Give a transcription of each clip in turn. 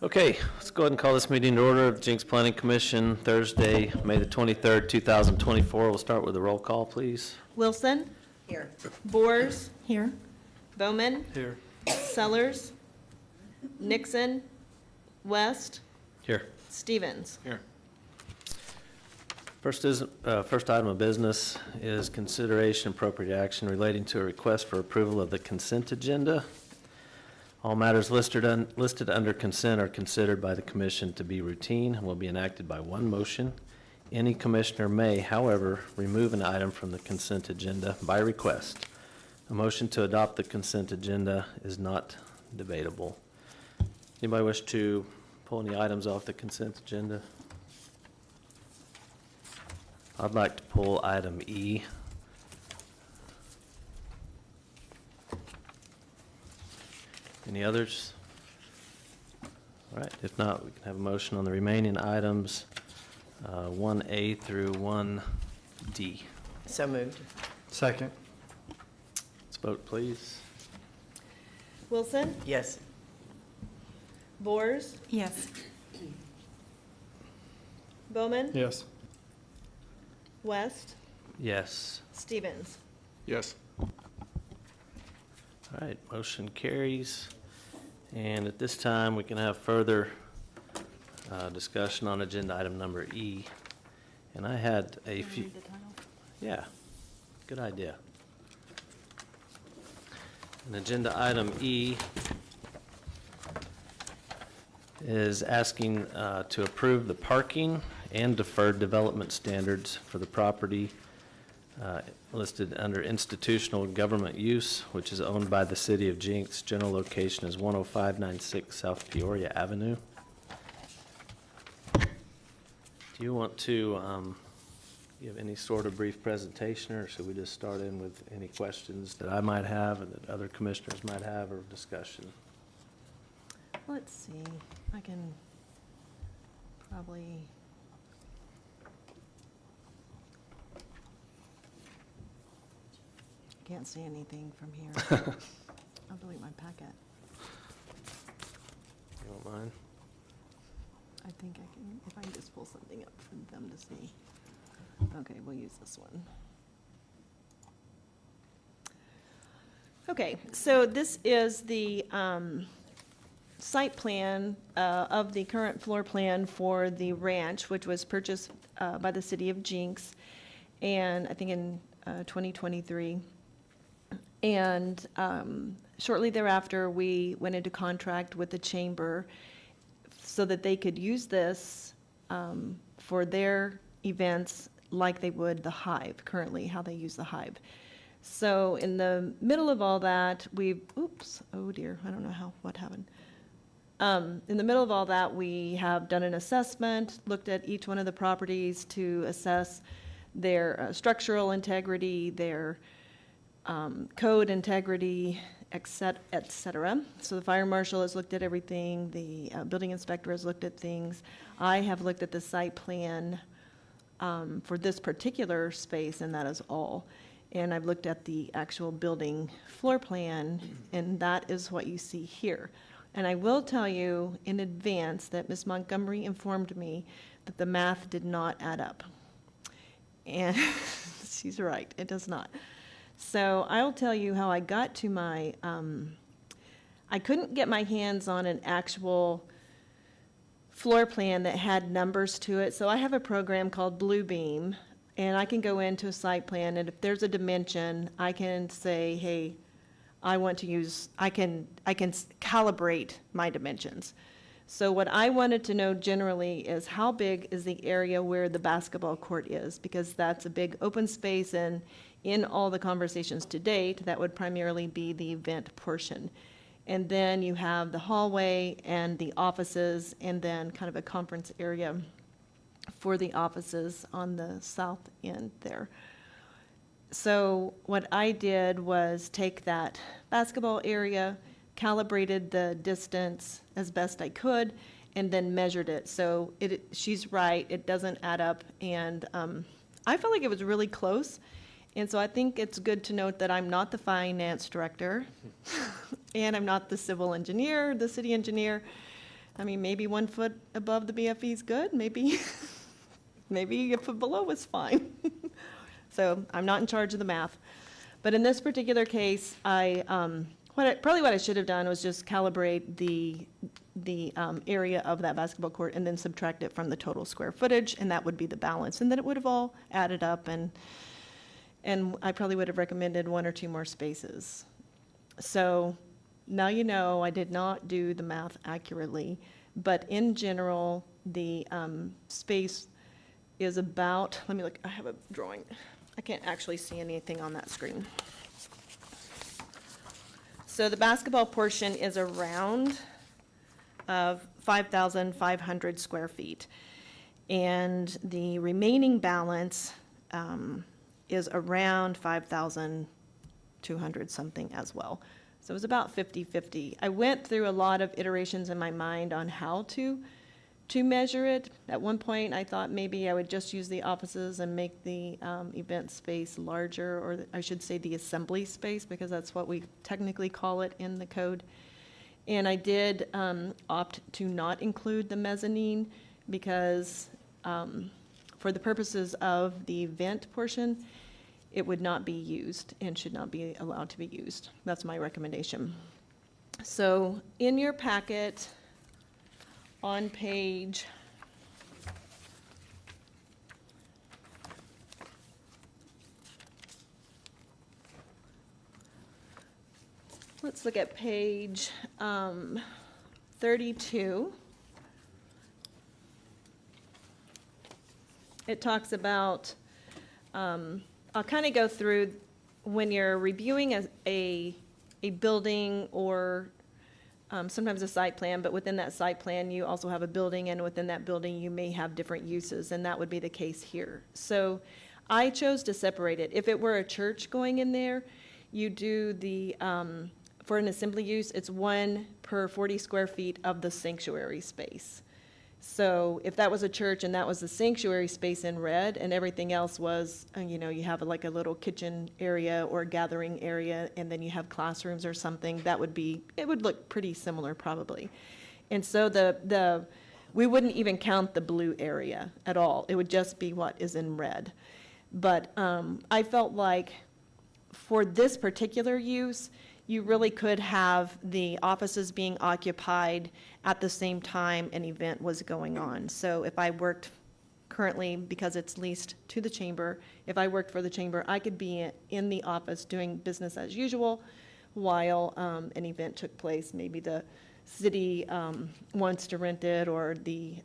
Okay, let's go ahead and call this meeting to order of the Jenks Planning Commission, Thursday, May the 23rd, 2024. We'll start with a roll call, please. Wilson? Here. Boers? Here. Bowman? Here. Sellers? Nixon? West? Here. Stevens? Here. First item of business is consideration appropriate action relating to a request for approval of the consent agenda. All matters listed under consent are considered by the commission to be routine and will be enacted by one motion. Any commissioner may, however, remove an item from the consent agenda by request. A motion to adopt the consent agenda is not debatable. Anybody wish to pull any items off the consent agenda? I'd like to pull item E. Any others? All right, if not, we can have a motion on the remaining items, 1A through 1D. So moved. Second. Let's vote, please. Wilson? Yes. Boers? Yes. Bowman? Yes. West? Yes. Stevens? Yes. All right, motion carries. And at this time, we can have further discussion on agenda item number E. And I had a few. Yeah, good idea. And agenda item E is asking to approve the parking and deferred development standards for the property listed under institutional government use, which is owned by the city of Jenks. General location is 10596 South Peoria Avenue. Do you want to give any sort of brief presentation, or should we just start in with any questions that I might have and that other commissioners might have, or discussion? Let's see, I can probably. Can't see anything from here. I'll delete my packet. You don't mind? I think I can, if I can just pull something up for them to see. Okay, we'll use this one. Okay, so this is the site plan of the current floor plan for the ranch, which was purchased by the city of Jenks, and I think in 2023. And shortly thereafter, we went into contract with the chamber so that they could use this for their events like they would the Hive, currently how they use the Hive. So in the middle of all that, oh dear, I don't know what happened. In the middle of all that, we have done an assessment, looked at each one of the properties to assess their structural integrity, their code integrity, et cetera. So the fire marshal has looked at everything. The building inspector has looked at things. I have looked at the site plan for this particular space, and that is all. And I've looked at the actual building floor plan, and that is what you see here. And I will tell you in advance that Ms. Montgomery informed me that the math did not add up. And she's right, it does not. So I'll tell you how I got to my, I couldn't get my hands on an actual floor plan that had numbers to it. So I have a program called Bluebeam, and I can go into a site plan, and if there's a dimension, I can say, hey, I want to use, I can calibrate my dimensions. So what I wanted to know generally is how big is the area where the basketball court is, because that's a big open space, and in all the conversations to date, that would primarily be the event portion. And then you have the hallway and the offices, and then kind of a conference area for the offices on the south end there. So what I did was take that basketball area, calibrated the distance as best I could, and then measured it. So she's right, it doesn't add up, and I felt like it was really close. And so I think it's good to note that I'm not the finance director, and I'm not the civil engineer, the city engineer. I mean, maybe 1 foot above the BFE is good, maybe, maybe a foot below is fine. So I'm not in charge of the math. But in this particular case, probably what I should have done was just calibrate the area of that basketball court and then subtract it from the total square footage, and that would be the balance. And then it would have all added up, and I probably would have recommended 1 or 2 more spaces. So now you know I did not do the math accurately, but in general, the space is about, let me look, I have a drawing. I can't actually see anything on that screen. So the basketball portion is around 5,500 square feet. And the remaining balance is around 5,200 something as well. So it was about 50-50. I went through a lot of iterations in my mind on how to measure it. At one point, I thought maybe I would just use the offices and make the event space larger, or I should say the assembly space, because that's what we technically call it in the code. And I did opt to not include the mezzanine because for the purposes of the event portion, it would not be used and should not be allowed to be used. That's my recommendation. So in your packet, on page let's look at page 32. It talks about, I'll kind of go through when you're reviewing a building or sometimes a site plan, but within that site plan, you also have a building, and within that building, you may have different uses, and that would be the case here. So I chose to separate it. If it were a church going in there, you do the, for an assembly use, it's 1 per 40 square feet of the sanctuary space. So if that was a church and that was the sanctuary space in red and everything else was, you know, you have like a little kitchen area or gathering area and then you have classrooms or something, that would be, it would look pretty similar probably. And so we wouldn't even count the blue area at all. It would just be what is in red. But I felt like for this particular use, you really could have the offices being occupied at the same time an event was going on. So if I worked currently, because it's leased to the chamber, if I worked for the chamber, I could be in the office doing business as usual while an event took place. Maybe the city wants to rent it, or the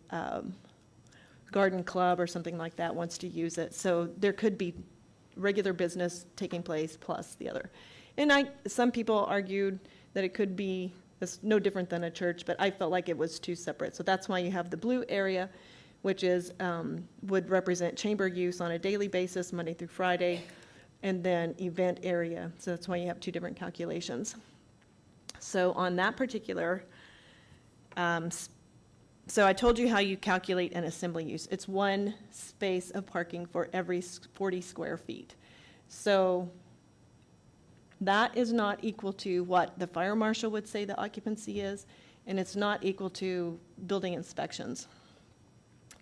garden club or something like that wants to use it. So there could be regular business taking place plus the other. And some people argued that it could be no different than a church, but I felt like it was too separate. So that's why you have the blue area, which is would represent chamber use on a daily basis, Monday through Friday, and then event area. So that's why you have 2 different calculations. So on that particular, so I told you how you calculate an assembly use. It's 1 space of parking for every 40 square feet. So that is not equal to what the fire marshal would say the occupancy is, and it's not equal to building inspections.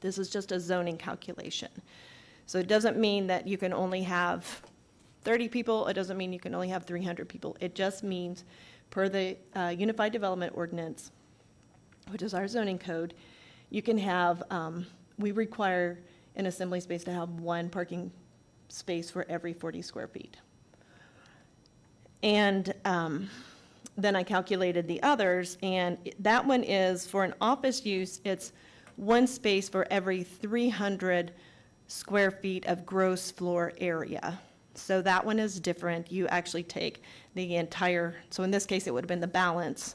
This is just a zoning calculation. So it doesn't mean that you can only have 30 people. It doesn't mean you can only have 300 people. It just means per the Unified Development Ordinance, which is our zoning code, you can have, we require an assembly space to have 1 parking space for every 40 square feet. And then I calculated the others, and that one is for an office use, it's 1 space for every 300 square feet of gross floor area. So that one is different. You actually take the entire, so in this case, it would have been the balance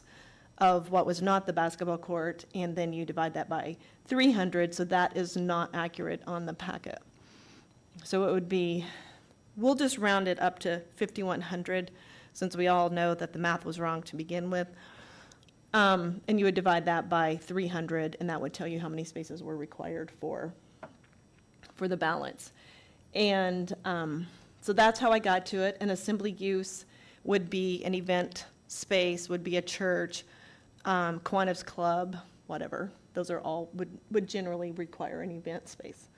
of what was not the basketball court, and then you divide that by 300, so that is not accurate on the packet. So it would be, we'll just round it up to 5,100, since we all know that the math was wrong to begin with. And you would divide that by 300, and that would tell you how many spaces were required for the balance. And so that's how I got to it. An assembly use would be an event space, would be a church, Kiwanis Club, whatever. Those are all, would generally require an event space.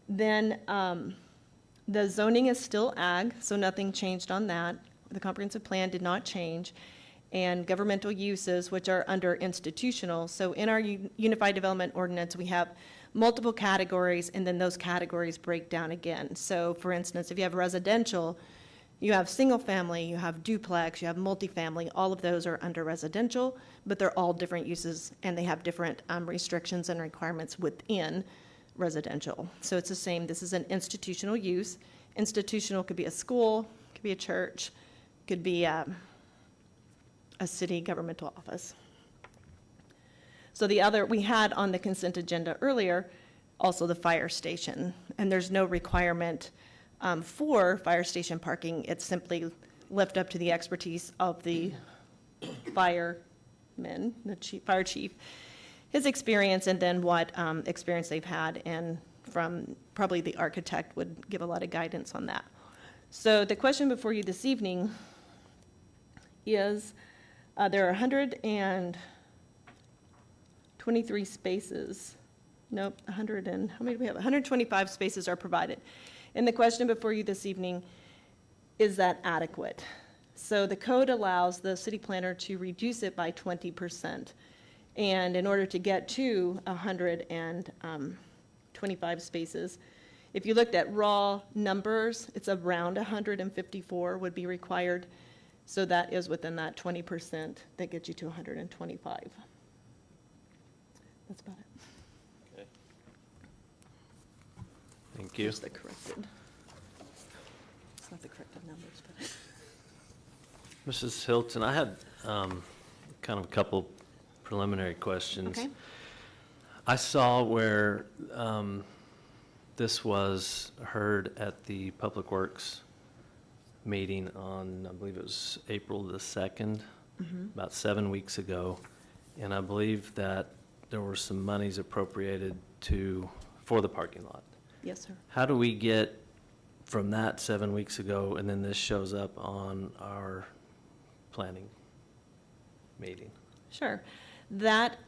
Then the zoning is still ag, so nothing changed on that. The comprehensive plan did not change. And governmental uses, which are under institutional. So in our Unified Development Ordinance, we have multiple categories, and then those categories break down again. So for instance, if you have residential, you have single family, you have duplex, you have multifamily, all of those are under residential, but they're all different uses, and they have different restrictions and requirements within residential. So it's the same, this is an institutional use. Institutional could be a school, could be a church, could be a city governmental office. So the other, we had on the consent agenda earlier, also the fire station, and there's no requirement for fire station parking. It's simply left up to the expertise of the firemen, the fire chief, his experience, and then what experience they've had, and from probably the architect would give a lot of guidance on that. So the question before you this evening is, there are 123 spaces. Nope, 100 and, how many do we have? 125 spaces are provided. And the question before you this evening, is that adequate? So the code allows the city planner to reduce it by 20%. And in order to get to 125 spaces, if you looked at raw numbers, it's around 154 would be required. So that is within that 20% that gets you to 125. That's about it. Okay. Thank you. Here's the corrected. It's not the corrected numbers, but. Mrs. Hilton, I had kind of a couple preliminary questions. Okay. I saw where this was heard at the Public Works meeting on, I believe it was April the 2nd, about 7 weeks ago. And I believe that there were some monies appropriated for the parking lot. Yes, sir. How do we get from that 7 weeks ago, and then this shows up on our planning meeting? Sure. That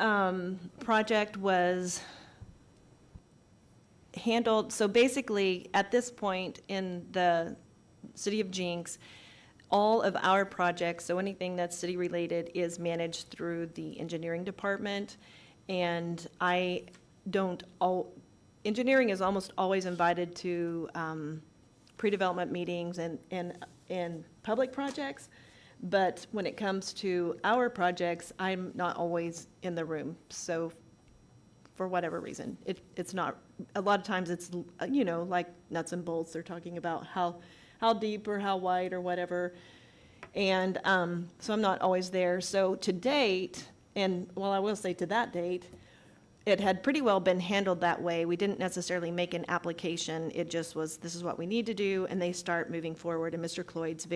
project was handled, so basically, at this point in the City of Jenks, all of our projects, so anything that's city-related, is managed through the engineering department. And engineering is almost always invited to pre-development meetings and public projects. But when it comes to our projects, I'm not always in the room. So for whatever reason, it's not, a lot of times it's, like nuts and bolts. They're talking about how deep or how wide or whatever. And so I'm not always there. So to date, and well, I will say to that date, it had pretty well been handled that way. We didn't necessarily make an application. It just was, this is what we need to do, and they start moving forward. And Mr. Cloyd's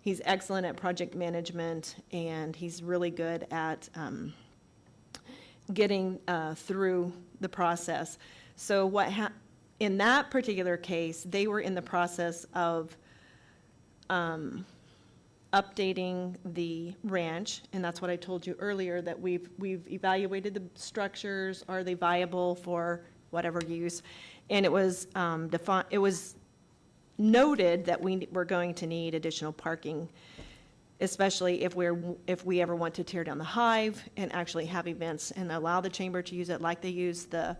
he's excellent at project management, and he's really good at getting through the process. So in that particular case, they were in the process of updating the ranch, and that's what I told you earlier, that we've evaluated the structures. Are they viable for whatever use? And it was it was noted that we were going to need additional parking, especially if we ever want to tear down the hive and actually have events and allow the chamber to use it like they use the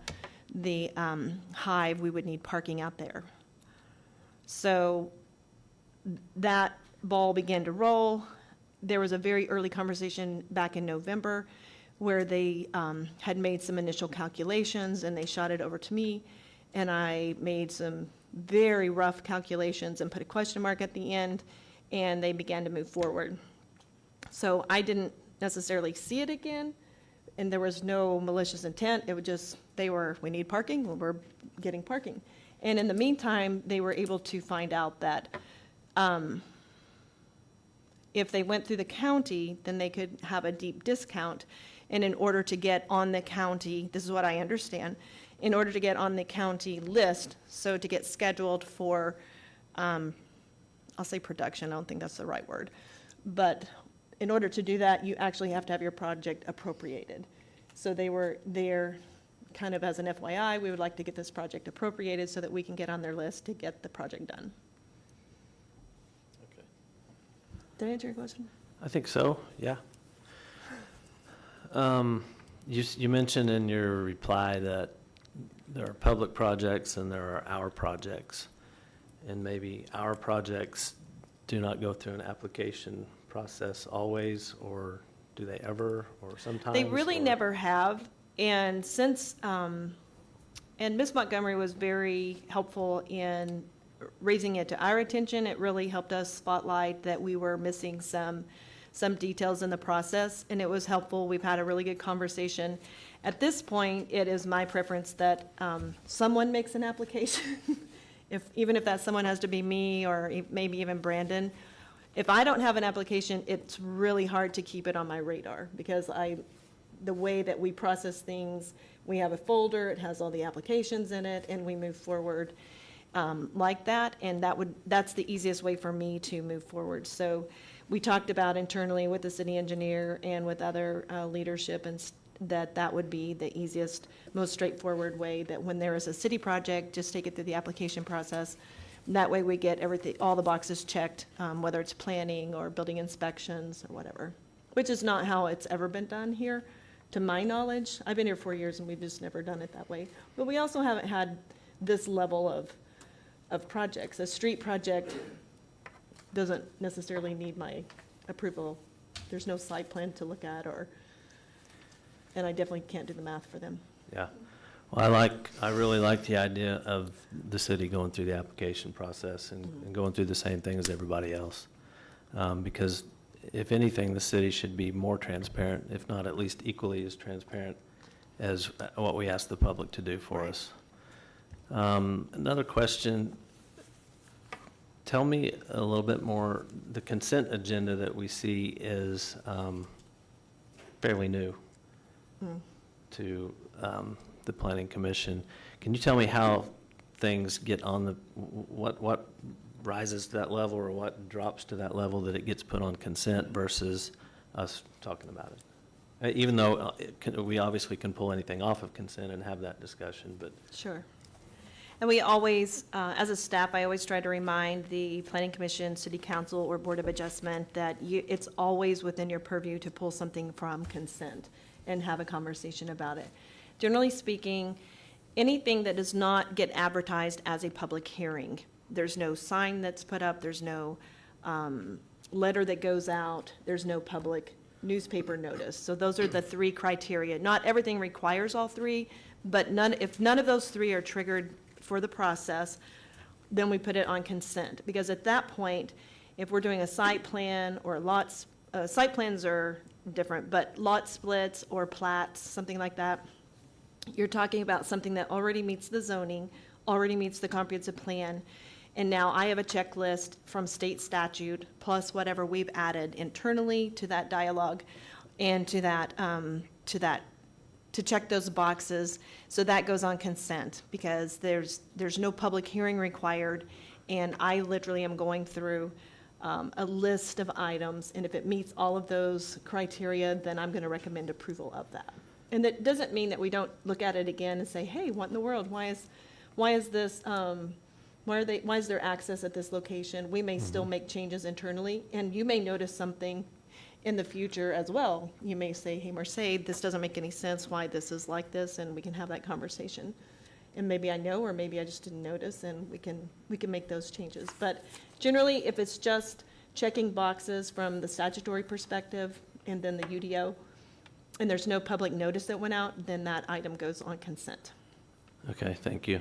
hive. We would need parking out there. So that ball began to roll. There was a very early conversation back in November where they had made some initial calculations, and they shot it over to me, and I made some very rough calculations and put a question mark at the end, and they began to move forward. So I didn't necessarily see it again, and there was no malicious intent. It was just, we need parking, well, we're getting parking. And in the meantime, they were able to find out that if they went through the county, then they could have a deep discount. And in order to get on the county, this is what I understand, in order to get on the county list, so to get scheduled for, I'll say production, I don't think that's the right word, but in order to do that, you actually have to have your project appropriated. So they were there kind of as an FYI, we would like to get this project appropriated so that we can get on their list to get the project done. Okay. Did I answer your question? I think so, yeah. You mentioned in your reply that there are public projects and there are our projects. And maybe our projects do not go through an application process always, or do they ever, or sometimes? They really or- never have, and since, and Ms. Montgomery was very helpful in raising it to our attention. It really helped us spotlight that we were missing some details in the process, and it was helpful. We've had a really good conversation. At this point, it is my preference that someone makes an application, even if that someone has to be me or maybe even Brandon. If I don't have an application, it's really hard to keep it on my radar, because the way that we process things, we have a folder, it has all the applications in it, and we move forward like that, and that's the easiest way for me to move forward. So we talked about internally with the city engineer and with other leadership, and that would be the easiest, most straightforward way, that when there is a city project, just take it through the application process. That way we get everything, all the boxes checked, whether it's planning or building inspections or whatever, which is not how it's ever been done here, to my knowledge. I've been here 4 years and we've just never done it that way. But we also haven't had this level of projects. A street project doesn't necessarily need my approval. There's no site plan to look at, and I definitely can't do the math for them. Yeah. Well, I really like the idea of the city going through the application process and going through the same thing as everybody else. Because if anything, the city should be more transparent, if not at least equally as transparent as what we ask the public to do for us. Another question, tell me a little bit more, the consent agenda that we see is fairly new to the Planning Commission. Can you tell me how things get on what rises to that level, or what drops to that level that it gets put on consent versus us talking about it? Even though we obviously can pull anything off of consent and have that discussion, but. Sure. And we always, as a staff, I always try to remind the Planning Commission, City Council, or Board of Adjustment that it's always within your purview to pull something from consent and have a conversation about it. Generally speaking, anything that does not get advertised as a public hearing, there's no sign that's put up, there's no letter that goes out, there's no public newspaper notice. So those are the three criteria. Not everything requires all three, but if none of those three are triggered for the process, then we put it on consent. Because at that point, if we're doing a site plan or lots, site plans are different, but lot splits or plats, something like that, you're talking about something that already meets the zoning, already meets the comprehensive plan, and now I have a checklist from state statute, plus whatever we've added internally to that dialogue and to check those boxes. So that goes on consent, because there's no public hearing required, and I literally am going through a list of items, and if it meets all of those criteria, then I'm going to recommend approval of that. And that doesn't mean that we don't look at it again and say, hey, what in the world? Why is this? Why is there access at this location? We may still make changes internally, and you may notice something in the future as well. You may say, hey, Mercedes, this doesn't make any sense why this is like this, and we can have that conversation. And maybe I know, or maybe I just didn't notice, and we can make those changes. But generally, if it's just checking boxes from the statutory perspective and then the UDO, and there's no public notice that went out, then that item goes on consent. Okay, thank you.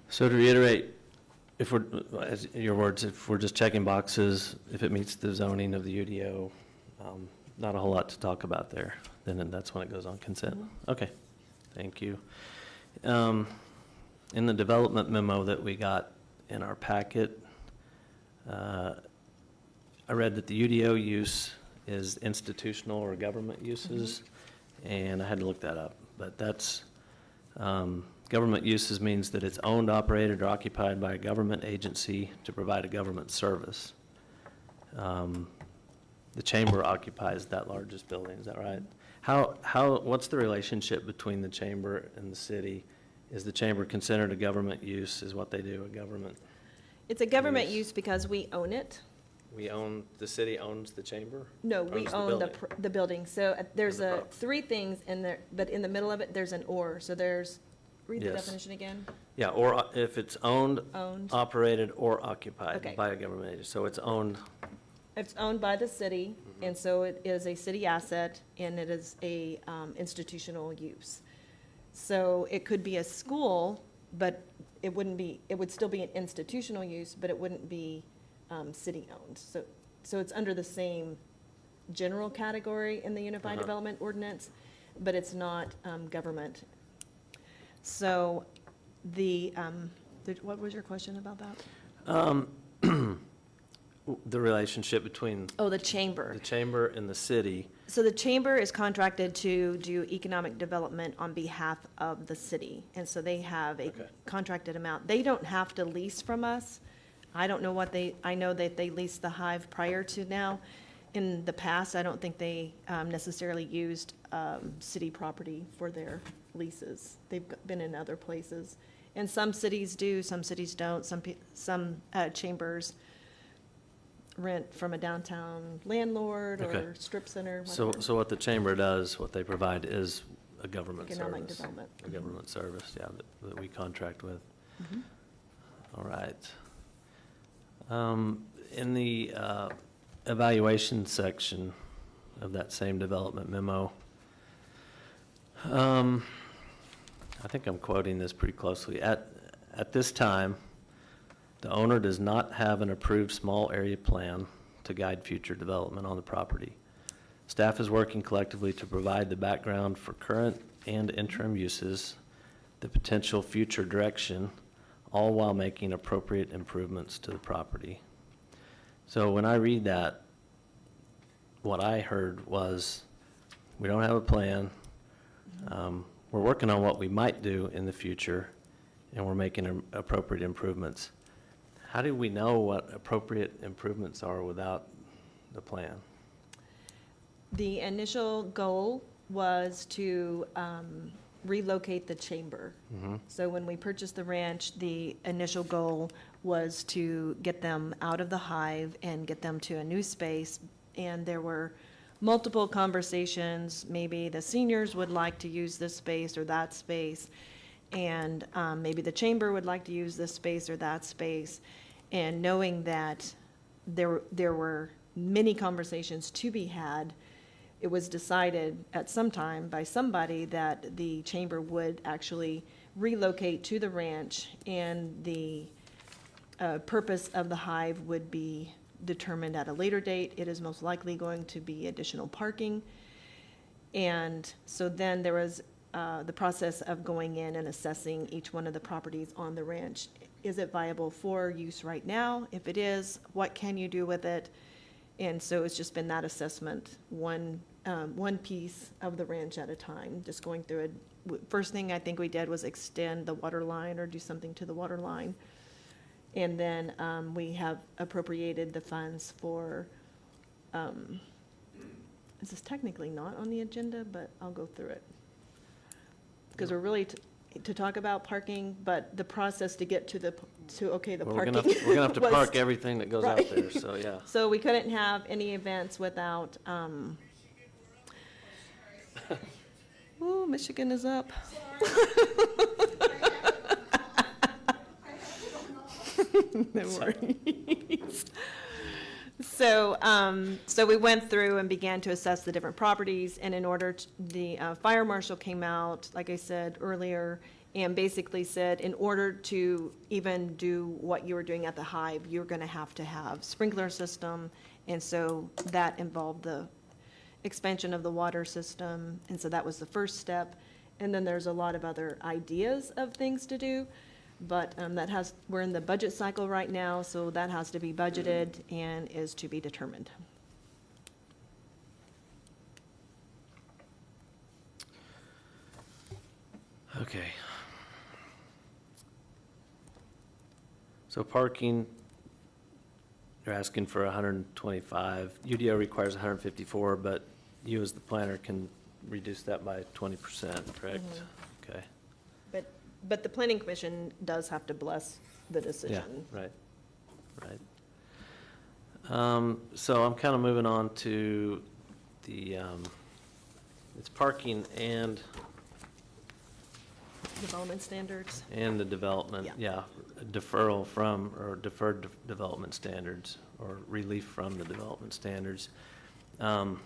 So to reiterate, if we're, as your words, if we're just checking boxes, if it meets the zoning of the UDO, not a whole lot to talk about there, then that's when it goes on consent. Okay, thank you. In the development memo that we got in our packet, I read that the UDO use is institutional or government uses, and I had to look that up, but that's, government uses means that it's owned, operated, or occupied by a government agency to provide a government service. the chamber occupies that largest building, is that right? What's the relationship between the chamber and the city? Is the chamber considered a government use, is what they do, a government? It's a government Use. use because we own it. The city owns the chamber? No, we Owns own building? the building. So there's And the prop. three things in there, but in the middle of it, there's an or. So read the Yes. definition again. Yeah, or if it's owned, Owned. operated, or occupied Okay. by a government agency. So it's owned, It's owned by the city, and so it is a city asset, and it is a institutional use. So it could be a school, but it would still be an institutional use, but it wouldn't be city-owned. So it's under the same general category in the Unified Uh-huh. Development Ordinance, but it's not government. So what was your question about that? the relationship between Oh, the chamber. the chamber and the city. So the chamber is contracted to do economic development on behalf of the city. And so they have a Okay. contracted amount. They don't have to lease from us. I don't know I know that they leased the Hive prior to now. In the past, I don't think they necessarily used city property for their leases. They've been in other places. And some cities do, some cities don't. Some chambers rent from a downtown landlord Okay. or strip center, So, whatever. so what the chamber does, what they provide is a government Economic service. development. A government service, yeah, that we contract with. Mhm. All right. In the evaluation section of that same development memo, I think I'm quoting this pretty closely. At this time, the owner does not have an approved small area plan to guide future development on the property. Staff is working collectively to provide the background for current and interim uses, the potential future direction, all while making appropriate improvements to the property. So when I read that, what I heard was, we don't have a plan. We're working on what we might do in the future, and we're making appropriate improvements. How do we know what appropriate improvements are without the plan? The initial goal was to relocate the chamber. Mhm. So when we purchased the ranch, the initial goal was to get them out of the Hive and get them to a new space. And there were multiple conversations, maybe the seniors would like to use this space or that space, and maybe the chamber would like to use this space or that space. And knowing that there were many conversations to be had, it was decided at some time by somebody that the chamber would actually relocate to the ranch, and the purpose of the Hive would be determined at a later date. It is most likely going to be additional parking. And so then there was the process of going in and assessing each one of the properties on the ranch. Is it viable for use right now? If it is, what can you do with it? And so it's just been that assessment, one piece of the ranch at a time, just going through it. First thing I think we did was extend the water line or do something to the water line. And then we have appropriated the funds for, this is technically not on the agenda, but I'll go through it. Because we're really to talk about parking, but the process to get to the Well, parking. We're gonna have to was- park everything that goes out Right. there, so, yeah. So we couldn't have any events without, ooh, Michigan is up. No worries. So we went through and began to assess the different properties, and in order to, the fire marshal came out, like I said earlier, and basically said, in order to even do what you were doing at the Hive, you're gonna have to have sprinkler system, and so that involved the expansion of the water system, and so that was the first step. And then there's a lot of other ideas of things to do, but we're in the budget cycle right now, so that has to be budgeted and is to be determined. Okay. So parking, They're asking for 125. UDO requires 154, but you as the planner can reduce that by 20%, correct? Okay. But the planning commission does have to bless the Yeah, decision. right, right. So I'm kind of moving on to the, it's parking and Development standards. the development, Yeah. deferral from, or deferred development standards, or relief from the development standards. A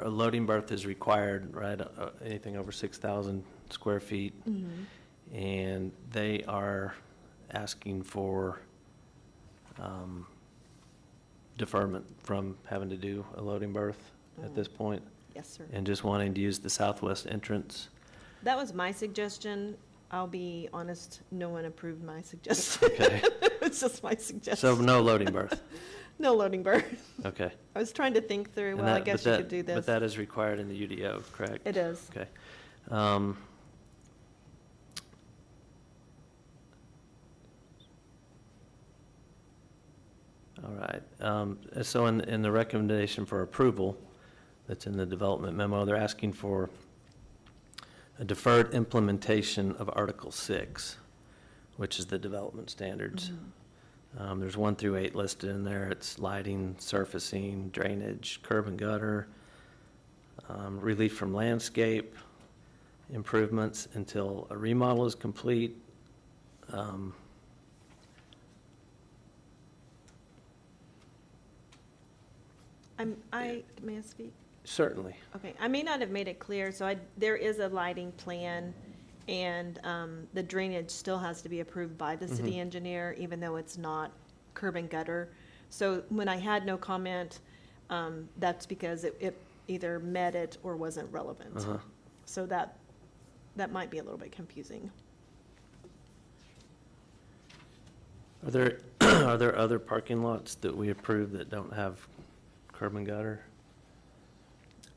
loading berth is required, right, anything over 6,000 square feet. And they are asking for deferment from having to do a loading berth at this point, Yes, sir. and just wanting to use the southwest entrance. That was my suggestion. I'll be honest, no one approved my suggestion. Okay. It's just my suggestion. So no loading berth, No loading berth. okay. I was trying to think through, And well, I that- guess but you that- could do this. But that is required in the UDO, correct? It is. Okay. All right. So in the recommendation for approval that's in the development memo, they're asking for a deferred implementation of Article 6, which is the development standards. There's 1 through 8 listed in there. It's lighting, surfacing, drainage, curb and gutter, relief from landscape improvements until a remodel is complete. May I speak? Certainly. Okay, I may not have made it clear, so there is a lighting plan, and the drainage still has to be approved by the city engineer, even though it's not curb and gutter. So when I had no comment, that's because it either met it or wasn't relevant. So that might be a little bit confusing. Are there, are there other parking lots that we approve that don't have curb and gutter?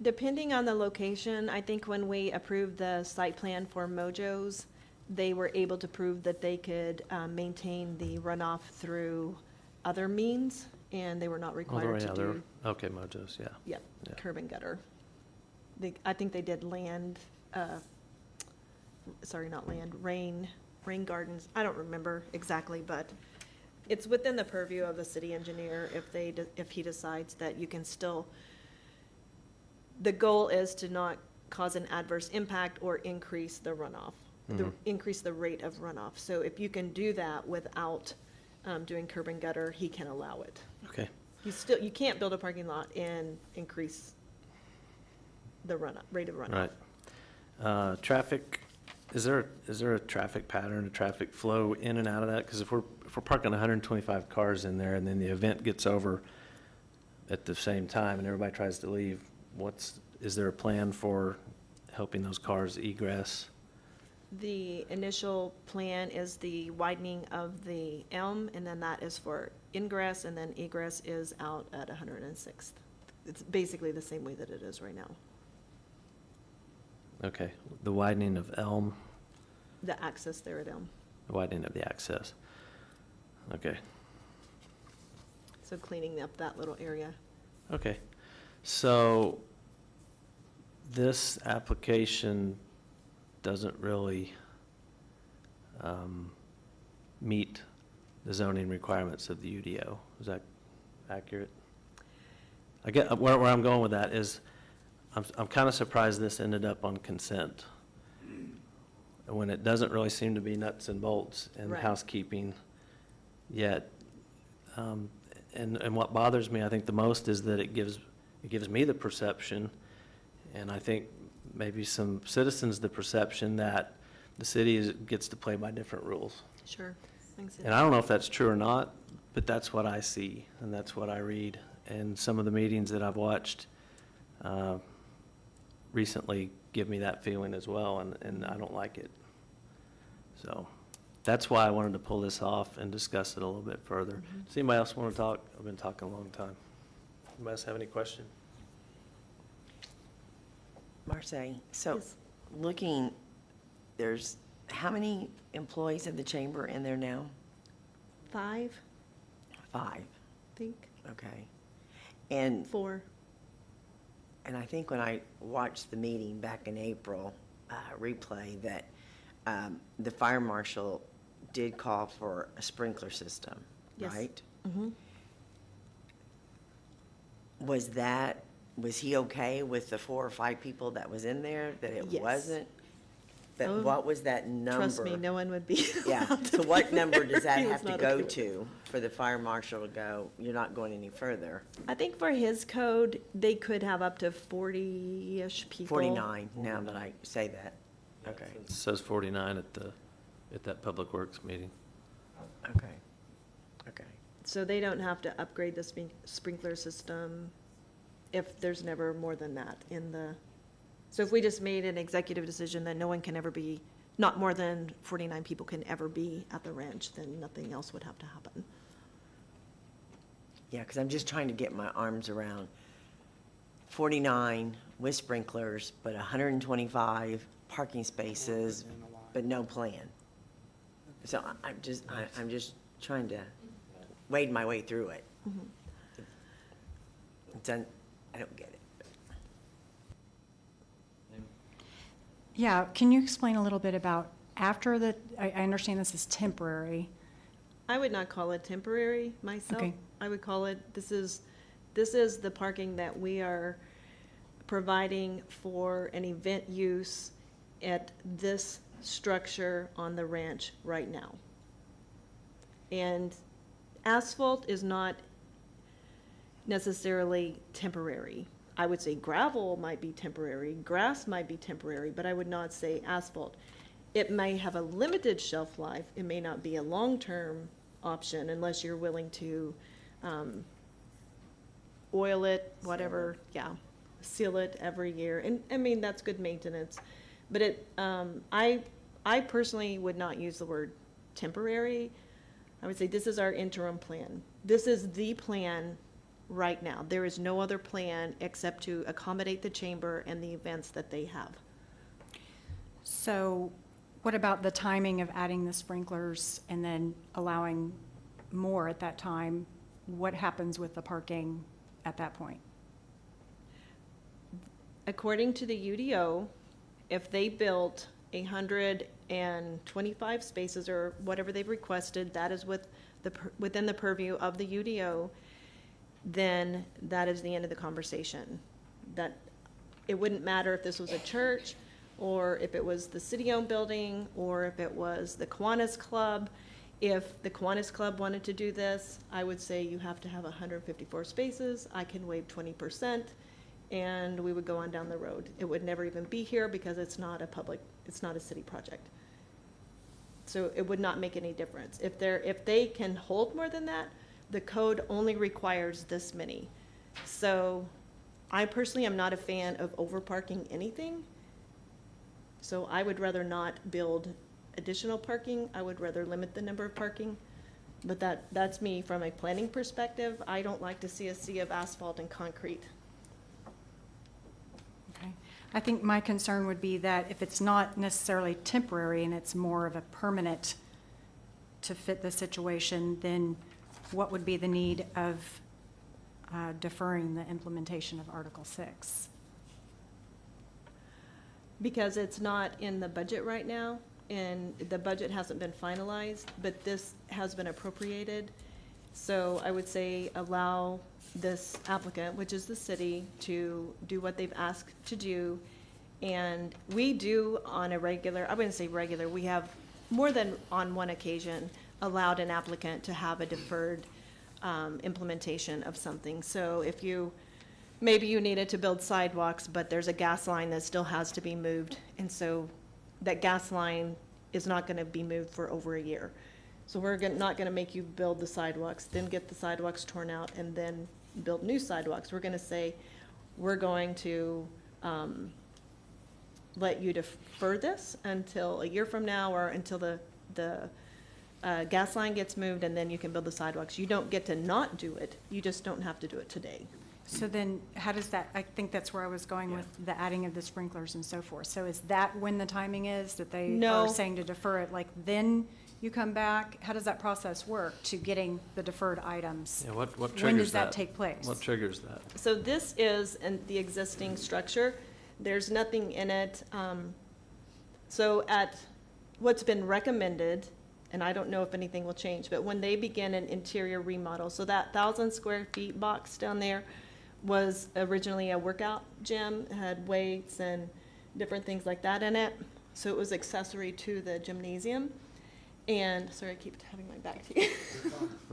Depending on the location, I think when we approved the site plan for Mojo's, they were able to prove that they could maintain the runoff through other means, and they were not required to do, Okay, Mojo's, yeah. yep, Yeah. curb and gutter. I think they did land, sorry, not land, rain gardens. I don't remember exactly, but it's within the purview of the city engineer if he decides that you can still, the goal is to not cause an adverse impact or increase the runoff, increase the rate of runoff. So if you can do that without doing curb and gutter, he can allow it. Okay. You can't build a parking lot and increase the rate of runoff. Right. Traffic, is there a traffic pattern, a traffic flow in and out of that? Because if we're parking 125 cars in there and then the event gets over at the same time and everybody tries to leave, is there a plan for helping those cars egress? The initial plan is the widening of the elm, and then that is for ingress, and then egress is out at 106th. It's basically the same way that it is right now. Okay, the widening of Elm, The access there at Elm. the widening of the access. Okay, So cleaning up that little area. okay. So this application doesn't really meet the zoning requirements of the UDO. Is that accurate? I get, where I'm going with that is, I'm kind of surprised this ended up on consent, when it doesn't really seem to be nuts and bolts and Right. housekeeping yet. And what bothers me, I think, the most is that it gives me the perception, and I think maybe some citizens the perception, that the city gets to play by different rules. Sure. Thanks. And I don't know if that's true or not, but that's what I see, and that's what I read. And some of the meetings that I've watched recently give me that feeling as well, and I don't like it. So that's why I wanted to pull this off and discuss it a little bit further. Does anybody else want to talk? I've been talking a long time. Anybody else have any question? Marcy, so Yes. looking, there's, how many employees of the chamber in there now? 5? 5, I think, okay. And 4. And I think when I watched the meeting back in April, replay, that the fire marshal did call for a sprinkler system, Yes. right? Mm-hmm. Was he okay with the 4 or 5 people that was in there, that it Yes. wasn't? But Oh, what was that number? Trust me, no one would be Yeah, allowed to so what be number there. does that He was have to not go okay with it. to for the fire marshal to go, you're not going any further? I think for his code, they could have up to 40-ish people. 49, now that I say that. Okay, It says 49 at that Public Works meeting. okay, okay. So they don't have to upgrade the sprinkler system if there's never more than that in the, so if we just made an executive decision that no one can ever be, not more than 49 people can ever be at the ranch, then nothing else would have to happen. Yeah, because I'm just trying to get my arms around 49 with sprinklers, but 125 parking spaces, but no plan. So I'm just trying to wade my way through it. I don't get it. Yeah, can you explain a little bit about after the, I understand this is temporary. I would not call it temporary myself. Okay. I would call it, this is the parking that we are providing for an event use at this structure on the ranch right now. And asphalt is not necessarily temporary. I would say gravel might be temporary, grass might be temporary, but I would not say asphalt. It may have a limited shelf life. It may not be a long-term option unless you're willing to oil it, whatever, yeah, seal it every year. And, I mean, that's good maintenance. But I personally would not use the word temporary. I would say this is our interim plan. This is the plan right now. There is no other plan except to accommodate the chamber and the events that they have. So what about the timing of adding the sprinklers and then allowing more at that time? What happens with the parking at that point? According to the UDO, if they built 125 spaces or whatever they've requested, that is within the purview of the UDO, then that is the end of the conversation. That it wouldn't matter if this was a church, or if it was the city-owned building, or if it was the Kiwanis Club. If the Kiwanis Club wanted to do this, I would say you have to have 154 spaces. I can waive 20%, and we would go on down the road. It would never even be here because it's not a city project. So it would not make any difference. If they can hold more than that, the code only requires this many. So I personally am not a fan of overparking anything. So I would rather not build additional parking. I would rather limit the number of parking. But that's me from a planning perspective. I don't like to see a sea of asphalt and concrete. Okay. I think my concern would be that if it's not necessarily temporary and it's more of a permanent to fit the situation, then what would be the need of deferring the implementation of Article 6? Because it's not in the budget right now, and the budget hasn't been finalized, but this has been appropriated. So I would say allow this applicant, which is the city, to do what they've asked to do. And we do on a regular, I wouldn't say regular, we have more than on one occasion allowed an applicant to have a deferred implementation of something. So if maybe you needed to build sidewalks, but there's a gas line that still has to be moved. And so that gas line is not going to be moved for over a year. So we're not going to make you build the sidewalks, then get the sidewalks torn out, and then build new sidewalks. We're going to say, we're going to let you defer this until a year from now, or until the gas line gets moved, and then you can build the sidewalks. You don't get to not do it. You just don't have to do it today. So then how does that, I think that's where I was going with the adding of the sprinklers and so forth. So is that when the timing is that they No. are saying to defer it? Like then you come back, how does that process work to getting the deferred items? Yeah, what triggers When does that? that take place? What triggers that? So this is in the existing structure. There's nothing in it. So at what's been recommended, and I don't know if anything will change, but when they begin an interior remodel, so that 1,000 square feet box down there was originally a workout gym. It had weights and different things like that in it. So it was accessory to the gymnasium. And, sorry, I keep having my back to you.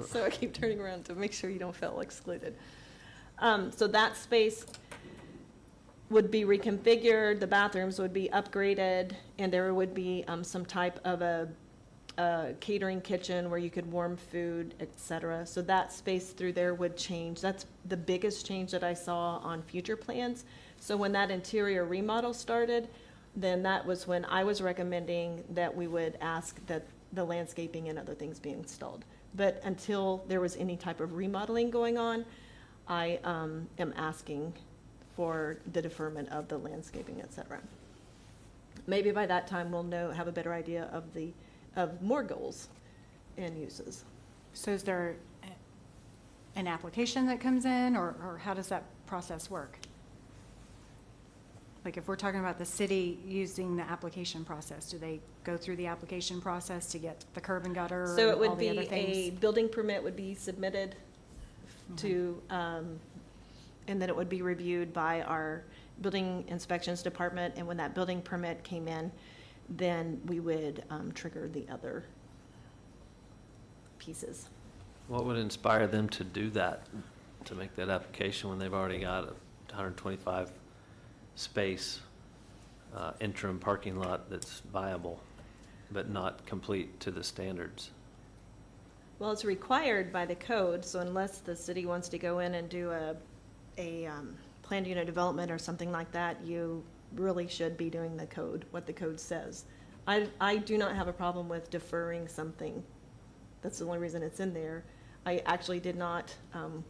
So I keep turning around to make sure you don't feel excluded. So that space would be reconfigured, the bathrooms would be upgraded, and there would be some type of a catering kitchen where you could warm food, et cetera. So that space through there would change. That's the biggest change that I saw on future plans. So when that interior remodel started, then that was when I was recommending that we would ask that the landscaping and other things be installed. But until there was any type of remodeling going on, I am asking for the deferment of the landscaping, et cetera. Maybe by that time, we'll have a better idea of more goals and uses. So is there an application that comes in, or how does that process work? Like if we're talking about the city using the application process, do they go through the application process to get the curb and gutter So it and would all the other be things? a building permit would be submitted to, and then it would be reviewed by our building inspections department. And when that building permit came in, then we would trigger the other pieces. What would inspire them to do that, to make that application when they've already got a 125 space interim parking lot that's viable, but not complete to the standards? Well, it's required by the code, so unless the city wants to go in and do a planned unit development or something like that, you really should be doing the code, what the code says. I do not have a problem with deferring something. That's the only reason it's in there. I actually did not,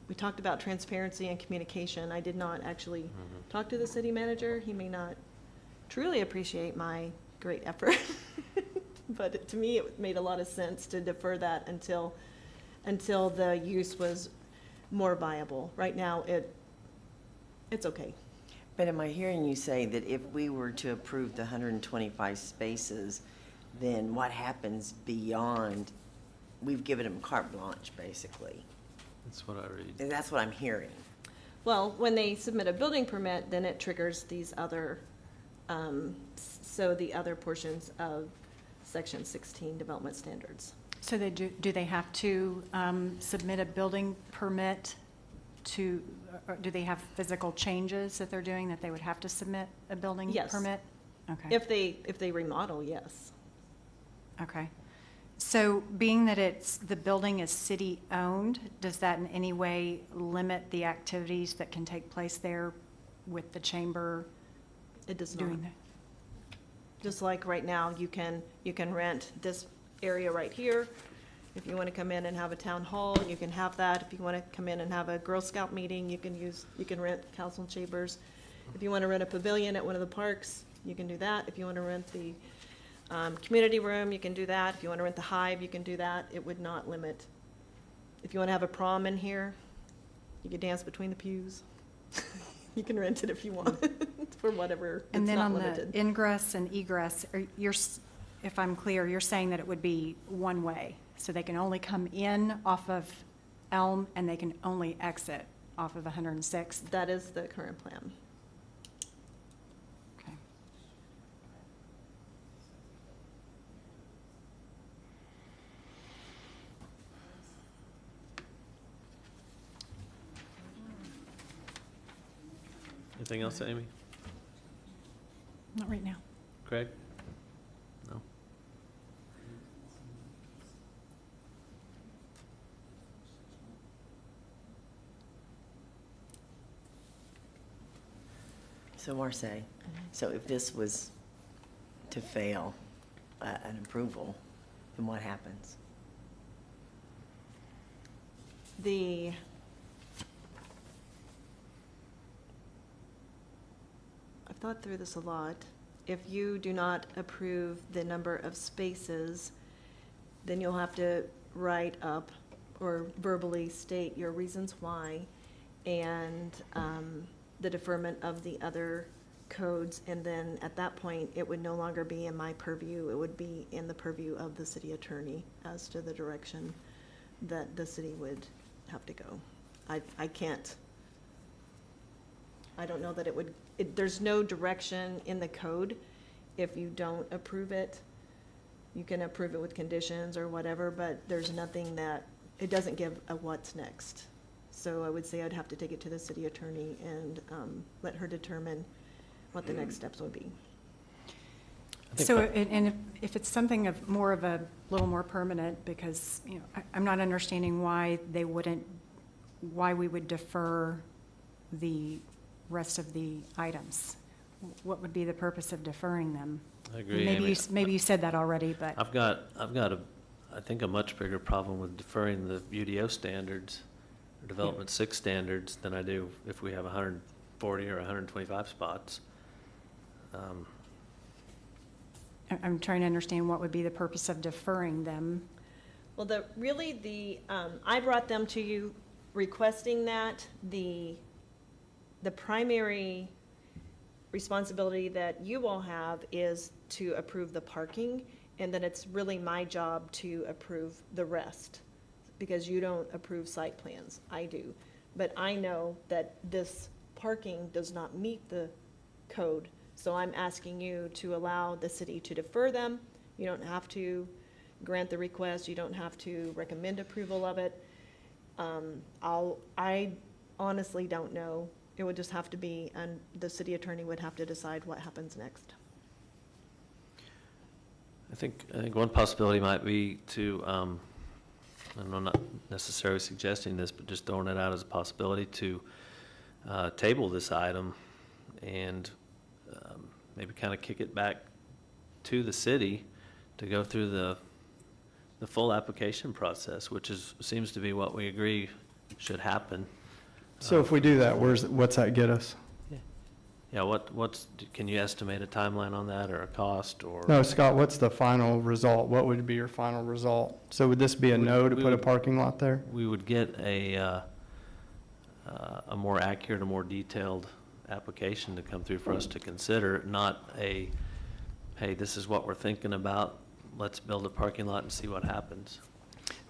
we talked about transparency and communication. I did not actually talk to the city manager. He may not truly appreciate my great effort. But to me, it made a lot of sense to defer that until the use was more viable. Right now, it's okay. But am I hearing you say that if we were to approve the 125 spaces, then what happens beyond, we've given them carte blanche, basically? That's what I read. And that's what I'm hearing. Well, when they submit a building permit, then it triggers these other, so the other portions of Section 16 development standards. So do they have to submit a building permit to, or do they have physical changes that they're doing that they would have to submit a building Yes. permit? Okay. If they remodel, yes. Okay. So being that the building is city-owned, does that in any way limit the activities that can take place there with the chamber It does not. doing that? Just like right now, you can rent this area right here. If you want to come in and have a town hall, you can have that. If you want to come in and have a Girl Scout meeting, you can rent council chambers. If you want to rent a pavilion at one of the parks, you can do that. If you want to rent the community room, you can do that. If you want to rent the Hive, you can do that. It would not limit. If you want to have a prom in here, you can dance between the pews. You can rent it if you want, for whatever, And it's then not on limited. the ingress and egress, if I'm clear, you're saying that it would be one way, so they can only come in off of Elm and they can only exit off of 106? That is the current plan. Okay. Anything else, Amy? Not right now. Craig? No? So Marseille, so if this was to fail, an approval, then what happens? I've thought through this a lot. If you do not approve the number of spaces, then you'll have to write up or verbally state your reasons why, and the deferment of the other codes, and then at that point, it would no longer be in my purview, it would be in the purview of the city attorney as to the direction that the city would have to go. I can't, I don't know that it would, there's no direction in the code if you don't approve it. You can approve it with conditions or whatever, but there's nothing that, it doesn't give a what's next. So I would say I'd have to take it to the city attorney and let her determine what the next steps would be. So, and if it's something of more of a little more permanent, because, you know, I'm not understanding why they wouldn't, why we would defer the rest of the items. What would be the purpose of deferring them? I agree, Maybe Amy. maybe you said that already, but. I've got I think a much bigger problem with deferring the UDO standards, or Development 6 standards, than I do if we have 140 or 125 spots. I'm trying to understand what would be the purpose of deferring them. Well, I brought them to you requesting that. The primary responsibility that you all have is to approve the parking, and then it's really my job to approve the rest, because you don't approve site plans, I do. But I know that this parking does not meet the code, so I'm asking you to allow the city to defer them. You don't have to grant the request, you don't have to recommend approval of it. I honestly don't know. It would just have to be, and the city attorney would have to decide what happens next. I think one possibility might be to, and I'm not necessarily suggesting this, but just throwing it out as a possibility to table this item and maybe kind of kick it back to the city to go through the full application process, which seems to be what we agree should happen. So if we do that, what's that get us? Yeah, can you estimate a timeline on that, or a cost, or? No, Scott, what's the final result? What would be your final result? So would this be a no to We put a would- parking lot there? We would get a more accurate, a more detailed application to come through for us to consider, not a, hey, this is what we're thinking about, let's build a parking lot and see what happens.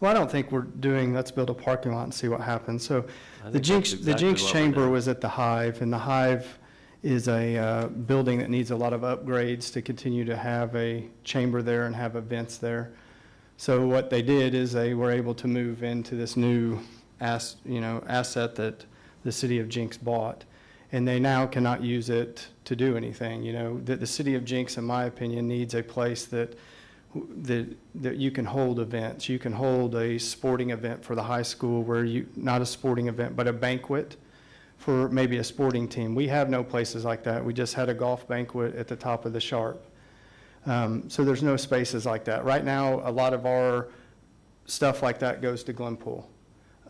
Well, I don't think we're doing, let's build a parking lot and see what happens. So I the think Jenks, that's the exactly Jenks what we're Chamber doing. was at the Hive, and the Hive is a building that needs a lot of upgrades to continue to have a chamber there and have events there. So what they did is they were able to move into this new asset that the city of Jenks bought, and they now cannot use it to do anything. The city of Jenks, in my opinion, needs a place that you can hold events. You can hold a sporting event for the high school not a sporting event, but a banquet for maybe a sporting team. We have no places like that. We just had a golf banquet at the top of the Sharp. So there's no spaces like that. Right now, a lot of our stuff like that goes to Glenpool,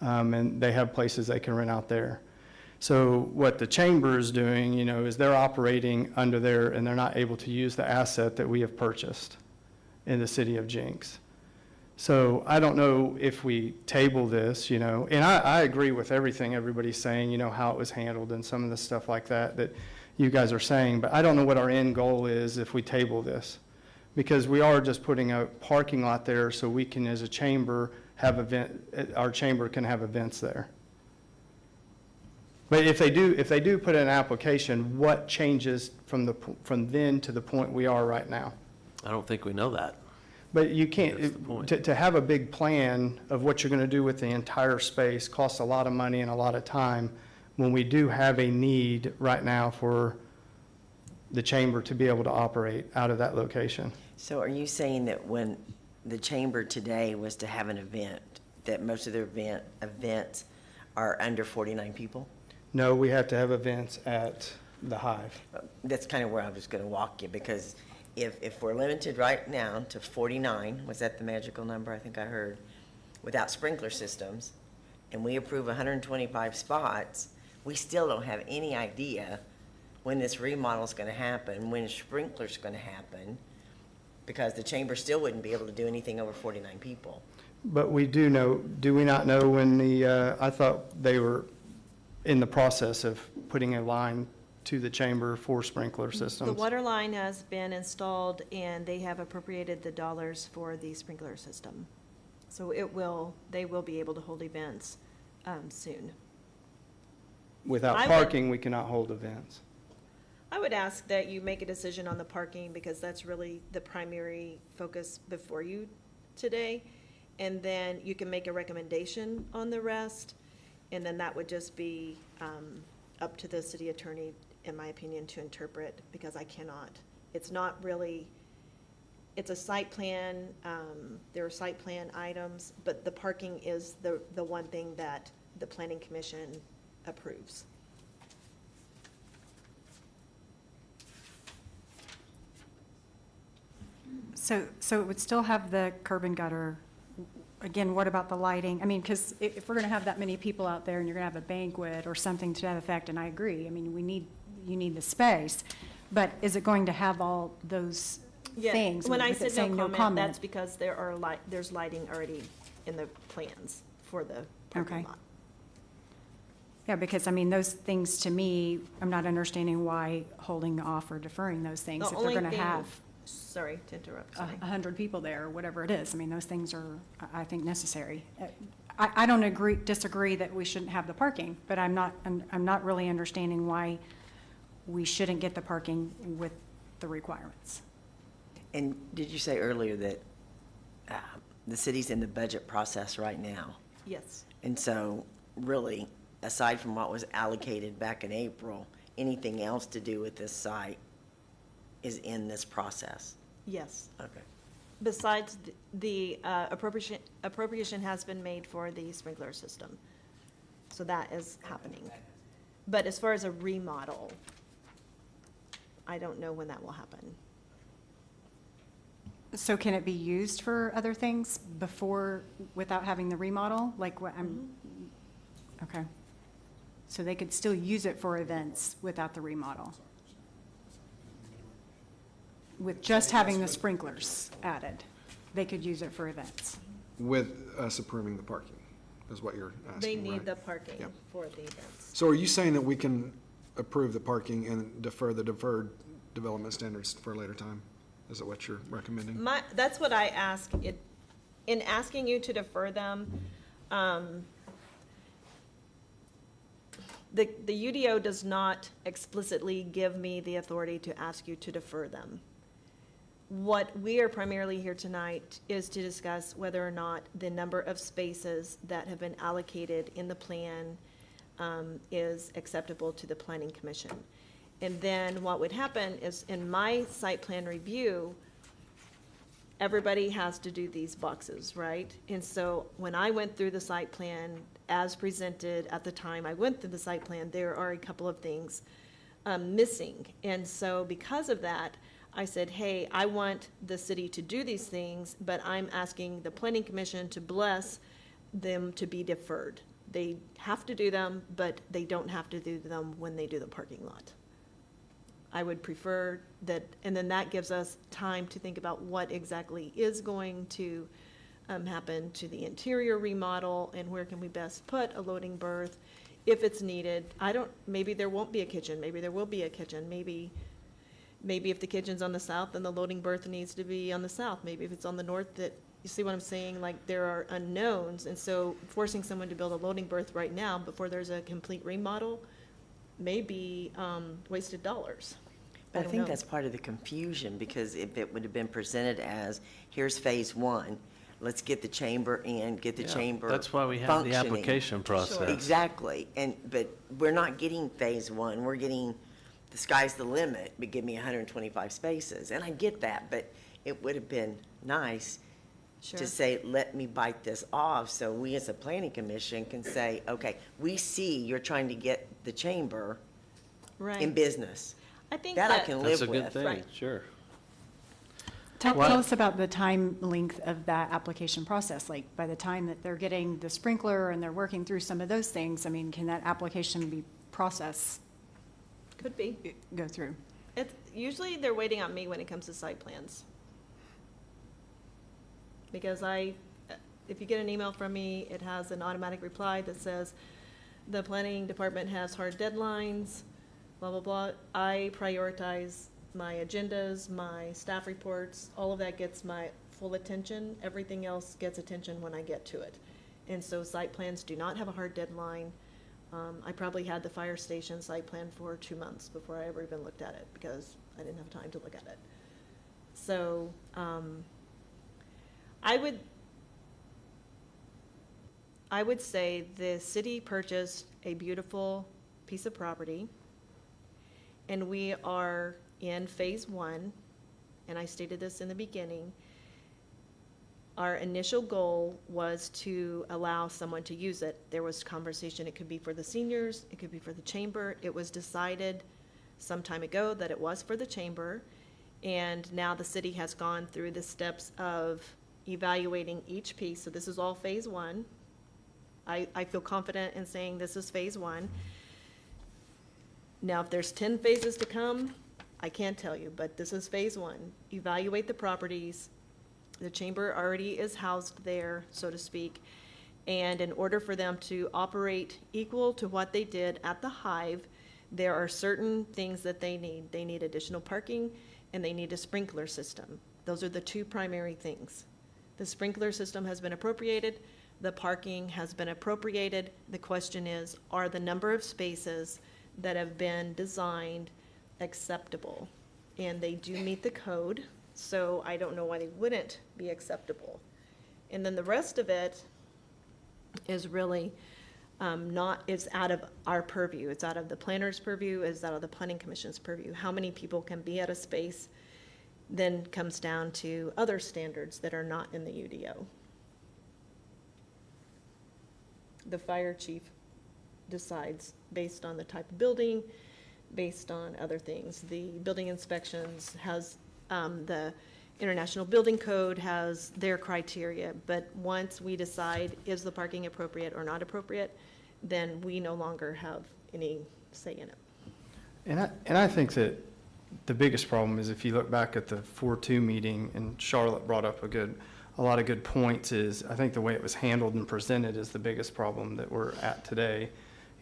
and they have places they can rent out there. So what the chamber is doing, is they're operating under there, and they're not able to use the asset that we have purchased in the city of Jenks. So I don't know if we table this, and I agree with everything everybody's saying, how it was handled and some of the stuff like that you guys are saying, but I don't know what our end goal is if we table this. Because we are just putting a parking lot there so we can, as a chamber, our chamber can have events there. But if they do put in an application, what changes from then to the point we are right now? I don't think we know that. But you That's can't, the point. to have a big plan of what you're going to do with the entire space costs a lot of money and a lot of time, when we do have a need right now for the chamber to be able to operate out of that location. So are you saying that when the chamber today was to have an event, that most of their events are under 49 people? No, we have to have events at the Hive. That's kind of where I was going to walk you, because if we're limited right now to 49, was that the magical number I think I heard, without sprinkler systems, and we approve 125 spots, we still don't have any idea when this remodel is going to happen, when sprinkler's going to happen, because the chamber still wouldn't be able to do anything over 49 people. But we do know, do we not know when I thought they were in the process of putting a line to the chamber for sprinkler systems? The water line has been installed, and they have appropriated the dollars for the sprinkler system. So they will be able to hold events soon. Without I would- parking, we cannot hold events. I would ask that you make a decision on the parking, because that's really the primary focus before you today. And then you can make a recommendation on the rest, and then that would just be up to the city attorney, in my opinion, to interpret, because I cannot. It's not really, it's a site plan, there are site plan items, but the parking is the one thing that the planning commission approves. So it would still have the curb and gutter. Again, what about the lighting? I mean, because if we're going to have that many people out there and you're going to have a banquet or something to that effect, and I agree, I mean, you need the space, but is it going to have all those Yeah, things? when I with it said saying no comment, that's because there's lighting already in the plans for the parking Okay. lot. Yeah, because, I mean, those things, to me, I'm not understanding why holding off or deferring those things. The If they're only going to thing- have Sorry to interrupt, a sorry. 100 people there, or whatever it is, I mean, those things are, I think, necessary. I don't disagree that we shouldn't have the parking, but I'm not really understanding why we shouldn't get the parking with the requirements. And did you say earlier that the city's in the budget process right now? Yes, And so, really, aside from what was allocated back in April, anything else to do with this site is in this process? yes. Okay. Besides, the appropriation has been made for the sprinkler system. So that is happening. But as far as a remodel, I don't know when that will happen. So can it be used for other things before, without having the remodel? Like what okay. So they could still use it for events without the remodel? With just having the sprinklers added, they could use it for events? With us approving the parking, is what you're asking, They right? need the parking Yep. for the events. So are you saying that we can approve the parking and defer the deferred development standards for a later time? Is that what you're recommending? That's what I ask. In asking you to defer them, the UDO does not explicitly give me the authority to ask you to defer them. What we are primarily here tonight is to discuss whether or not the number of spaces that have been allocated in the plan is acceptable to the planning commission. And then what would happen is, in my site plan review, everybody has to do these boxes, right? And so when I went through the site plan as presented at the time I went through the site plan, there are a couple of things missing. And so because of that, I said, hey, I want the city to do these things, but I'm asking the planning commission to bless them to be deferred. They have to do them, but they don't have to do them when they do the parking lot. I would prefer that, and then that gives us time to think about what exactly is going to happen to the interior remodel, and where can we best put a loading berth if it's needed. Maybe there won't be a kitchen, maybe there will be a kitchen, maybe if the kitchen's on the south, then the loading berth needs to be on the south. Maybe if it's on the north, that, you see what I'm saying? Like, there are unknowns, and so forcing someone to build a loading berth right now before there's a complete remodel may be wasted dollars. But I don't think know. that's part of the confusion, because if it would have been presented as, here's phase one, let's get the chamber in, get the Yeah, chamber that's why we have the functioning. application process. Exactly, but we're not getting phase one, we're getting, the sky's the limit, but give me 125 spaces, and I get that, but it would have been nice Sure. to say, let me bite this off, so we as a planning commission can say, okay, we see you're trying to get the chamber in Right. business. I think That I that, can That's live a good with. thing, right. sure. Tell Well- us about the time length of that application process, like by the time that they're getting the sprinkler and they're working through some of those things, I mean, can that application be processed, could be. go through? Usually they're waiting on me when it comes to site plans. Because if you get an email from me, it has an automatic reply that says, the planning department has hard deadlines, blah, blah, blah. I prioritize my agendas, my staff reports, all of that gets my full attention. Everything else gets attention when I get to it. And so site plans do not have a hard deadline. I probably had the fire station site plan for 2 months before I ever even looked at it, because I didn't have time to look at it. So, I would say the city purchased a beautiful piece of property, and we are in phase 1, and I stated this in the beginning. Our initial goal was to allow someone to use it. There was conversation, it could be for the seniors, it could be for the chamber. It was decided some time ago that it was for the chamber, and now the city has gone through the steps of evaluating each piece. So this is all phase 1. I feel confident in saying this is phase 1. Now, if there's 10 phases to come, I can't tell you, but this is phase 1. Evaluate the properties. The chamber already is housed there, so to speak. And in order for them to operate equal to what they did at the Hive, there are certain things that they need. They need additional parking, and they need a sprinkler system. Those are the 2 primary things. The sprinkler system has been appropriated. The parking has been appropriated. The question is, are the number of spaces that have been designed acceptable? And they do meet the code, so I don't know why they wouldn't be acceptable. And then the rest of it is really it's out of our purview. It's out of the planner's purview, it's out of the planning commission's purview. How many people can be at a space then comes down to other standards that are not in the UDO. The fire chief decides based on the type of building, based on other things. The building inspections has, the International Building Code has their criteria, but once we decide is the parking appropriate or not appropriate, then we no longer have any say in it. And I think that the biggest problem is if you look back at the 4-2 meeting, and Charlotte brought up a lot of good points, is I think the way it was handled and presented is the biggest problem that we're at today.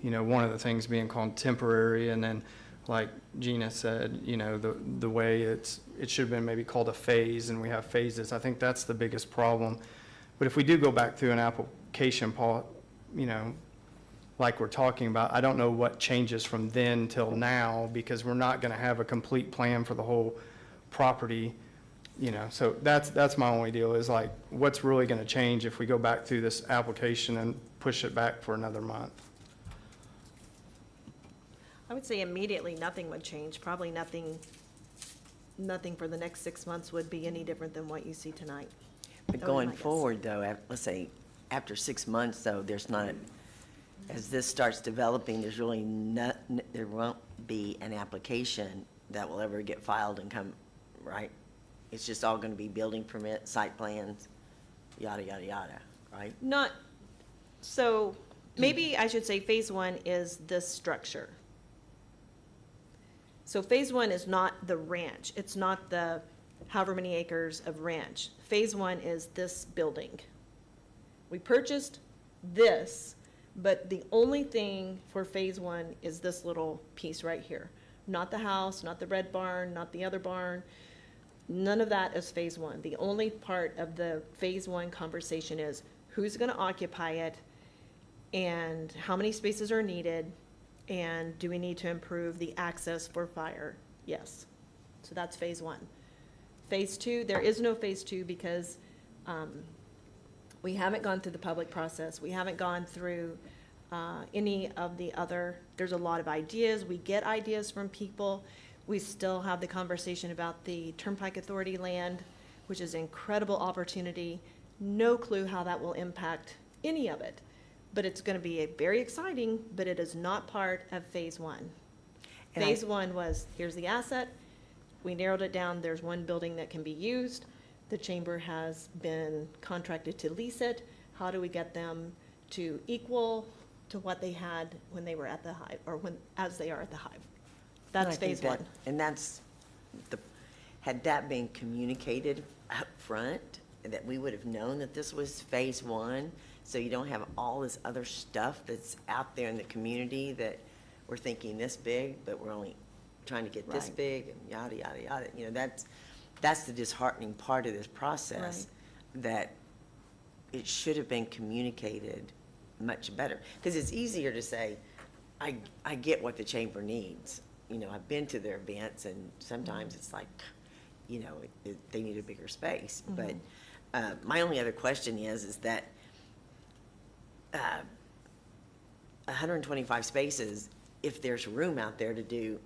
You know, one of the things being called temporary, and then like Gina said, you know, the way it should have been maybe called a phase, and we have phases. I think that's the biggest problem. But if we do go back through an application, you know, like we're talking about, I don't know what changes from then till now, because we're not going to have a complete plan for the whole property, you know. So that's my only deal, is like, what's really going to change if we go back through this application and push it back for another month? I would say immediately nothing would change. Probably nothing for the next 6 months would be any different than what you see tonight. But That would be going my guess. forward, though, let's say, after 6 months, though, there's not, as this starts developing, there's really there won't be an application that will ever get filed and come, right? It's just all gonna be building permit, site plans, yada, yada, yada, right? Not, so maybe I should say phase 1 is this structure. So phase 1 is not the ranch. It's not the however many acres of ranch. Phase 1 is this building. We purchased this, but the only thing for phase 1 is this little piece right here. Not the house, not the red barn, not the other barn. None of that is phase 1. The only part of the phase 1 conversation is who's gonna occupy it, and how many spaces are needed, and do we need to improve the access for fire? Yes. So that's phase 1. Phase 2, there is no phase 2 because we haven't gone through the public process. We haven't gone through any of the other, there's a lot of ideas. We get ideas from people. We still have the conversation about the Turnpike Authority land, which is an incredible opportunity. No clue how that will impact any of it. But it's going to be very exciting, but it is not part of phase 1. And Phase 1 was, here's the asset. We narrowed it down. There's one building that can be used. The chamber has been contracted to lease it. How do we get them to equal to what they had when they were at the Hive, or as they are at the Hive? And I That's think phase 1. And that's, had that been communicated up front, that we would have known that this was phase one, so you don't have all this other stuff that's out there in the community that we're thinking this big, but we're only trying to get this Right. big, and yada, yada, yada. You know, that's the disheartening part of this process, that it should have been communicated much better. Because it's easier to say, I get what the chamber needs. You know, I've been to their events, and sometimes it's like, you know, they need a bigger space. But my only other question is that 125 spaces, if there's room out there to do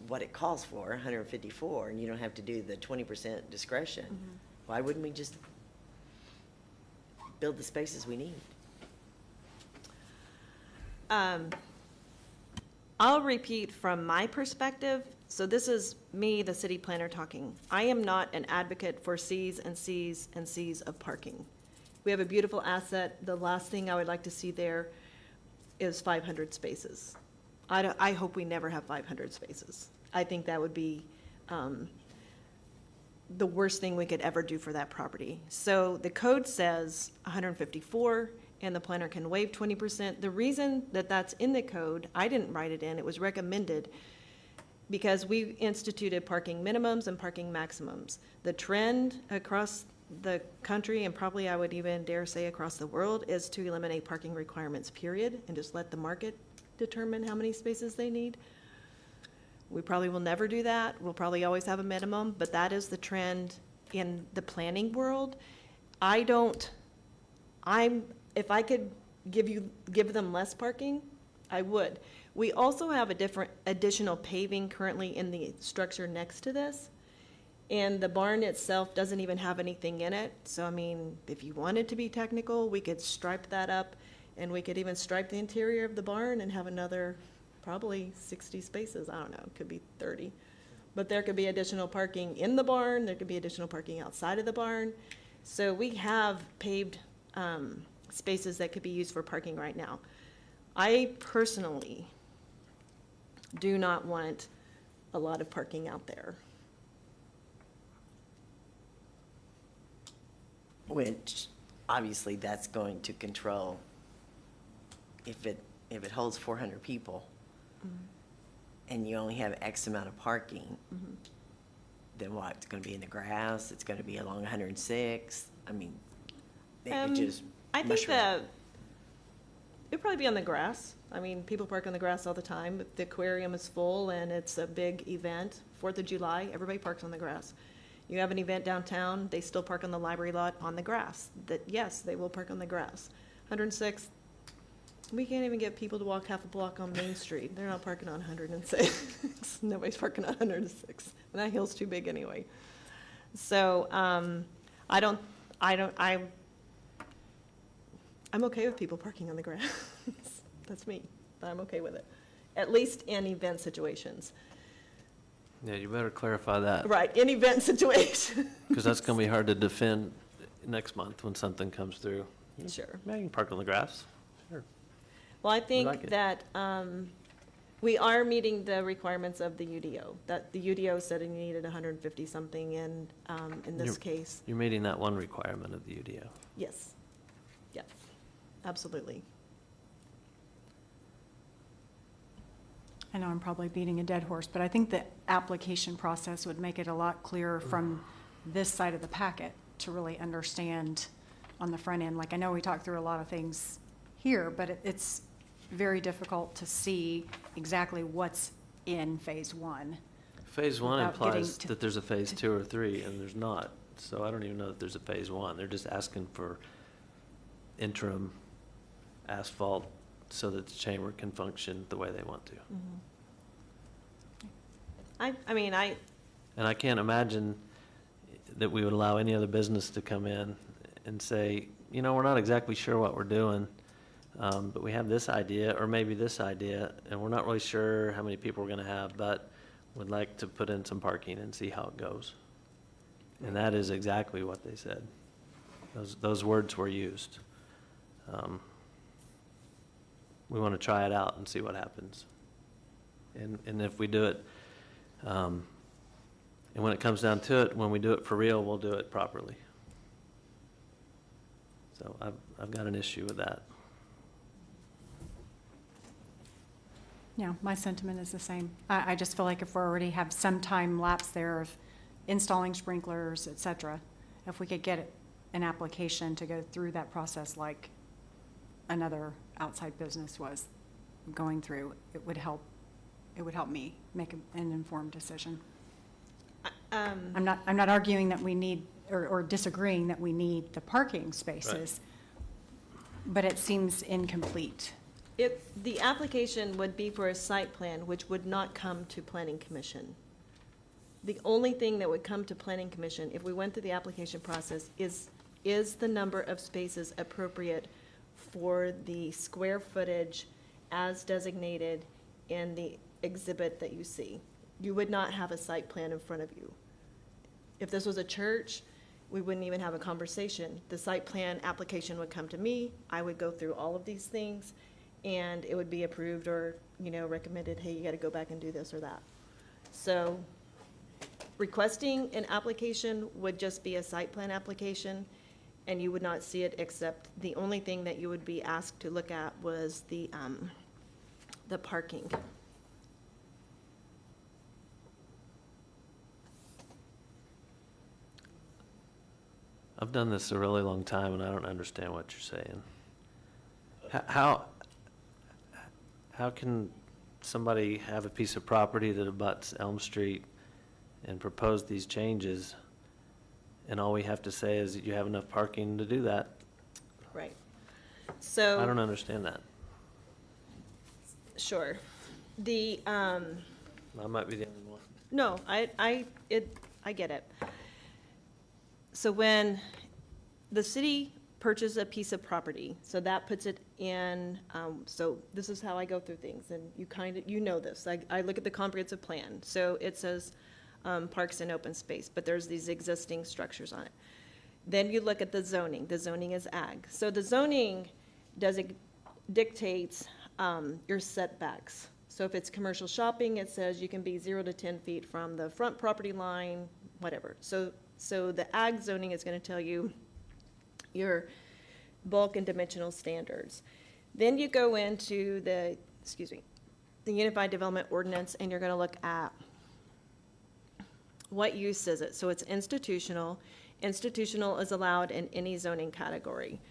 what it calls for, 154, and you don't have to do the 20% discretion, why wouldn't we just build the spaces we need? I'll repeat from my perspective. So this is me, the city planner, talking. I am not an advocate for Cs and Cs and Cs of parking. We have a beautiful asset. The last thing I would like to see there is 500 spaces. I hope we never have 500 spaces. I think that would be the worst thing we could ever do for that property. So the code says 154, and the planner can waive 20%. The reason that that's in the code, I didn't write it in, it was recommended, because we instituted parking minimums and parking maximums. The trend across the country, and probably I would even dare say across the world, is to eliminate parking requirements, period, and just let the market determine how many spaces they need. We probably will never do that. We'll probably always have a minimum, but that is the trend in the planning world. If I could give them less parking, I would. We also have a additional paving currently in the structure next to this. And the barn itself doesn't even have anything in it. So, I mean, if you wanted to be technical, we could stripe that up, and we could even stripe the interior of the barn and have another probably 60 spaces. I don't know, it could be 30. But there could be additional parking in the barn. There could be additional parking outside of the barn. So we have paved spaces that could be used for parking right now. I personally do not want a lot of parking out there. Which, obviously, that's going to control, if it holds 400 people, and you only have X amount of parking, then what, it's gonna be in the grass, it's gonna be along 106, I mean, it just I think mushroom. that it'd probably be on the grass. I mean, people park on the grass all the time. If the aquarium is full and it's a big event, 4th of July, everybody parks on the grass. You have an event downtown, they still park on the library lot on the grass. That, yes, they will park on the grass. 106, we can't even get people to walk half a block on Main Street. They're not parking on 106. Nobody's parking on 106. And that hill's too big anyway. So, I'm okay with people parking on the grass. That's me. I'm okay with it. At least in event situations. Yeah, you better clarify that, Right, in event situations. because that's going to be hard to defend next month when something comes through. Sure. Yeah, you can park on the grass. Sure. Well, I like think it. that we are meeting the requirements of the UDO. That the UDO said it needed 150 something in this You're- case. You're meeting that one requirement of the UDO. Yes. Yes, absolutely. I know I'm probably beating a dead horse, but I think the application process would make it a lot clearer from this side of the packet to really understand on the front end. Like, I know we talked through a lot of things here, but it's very difficult to see exactly what's in phase one. Phase one Without getting implies to- that there's a phase 2 or 3, and there's not. So I don't even know that there's a phase 1. They're just asking for interim asphalt so that the chamber can function the way they want to. I mean, And I can't imagine that we would allow any other business to come in and say, you know, we're not exactly sure what we're doing, but we have this idea, or maybe this idea, and we're not really sure how many people we're gonna have, but would like to put in some parking and see how it goes. And that is exactly what they said. Those words were used. We want to try it out and see what happens. And if we do it, and when it comes down to it, when we do it for real, we'll do it properly. So I've got an issue with that. Yeah, my sentiment is the same. I just feel like if we already have some time lapse there of installing sprinklers, et cetera, if we could get an application to go through that process like another outside business was going through, it would help me make an informed decision. I'm not arguing that we need, or disagreeing that we need the parking spaces, but it seems incomplete. The application would be for a site plan, which would not come to planning commission. The only thing that would come to planning commission, if we went through the application process, is the number of spaces appropriate for the square footage as designated in the exhibit that you see. You would not have a site plan in front of you. If this was a church, we wouldn't even have a conversation. The site plan application would come to me, I would go through all of these things, and it would be approved or, recommended, hey, you gotta go back and do this or that. So requesting an application would just be a site plan application, and you would not see it, except the only thing that you would be asked to look at was the parking. I've done this a really long time, and I don't understand what you're saying. How can somebody have a piece of property that abuts Elm Street and propose these changes, and all we have to say is that you have enough parking to do that? Right. So. I don't understand that. Sure. The, I might be the only one. no, I get it. So when the city purchases a piece of property, so that puts it in, so this is how I go through things, and you know this. I look at the comprehensive plan. So it says parks and open space, but there's these existing structures on it. Then you look at the zoning. The zoning is ag. So the zoning dictates your setbacks. So if it's commercial shopping, it says you can be 0 to 10 feet from the front property line, whatever. So the ag zoning is going to tell you your bulk and dimensional standards. Then you go into the Unified Development Ordinance, and you're going to look at what use is it. So it's institutional. Institutional is allowed in any zoning category.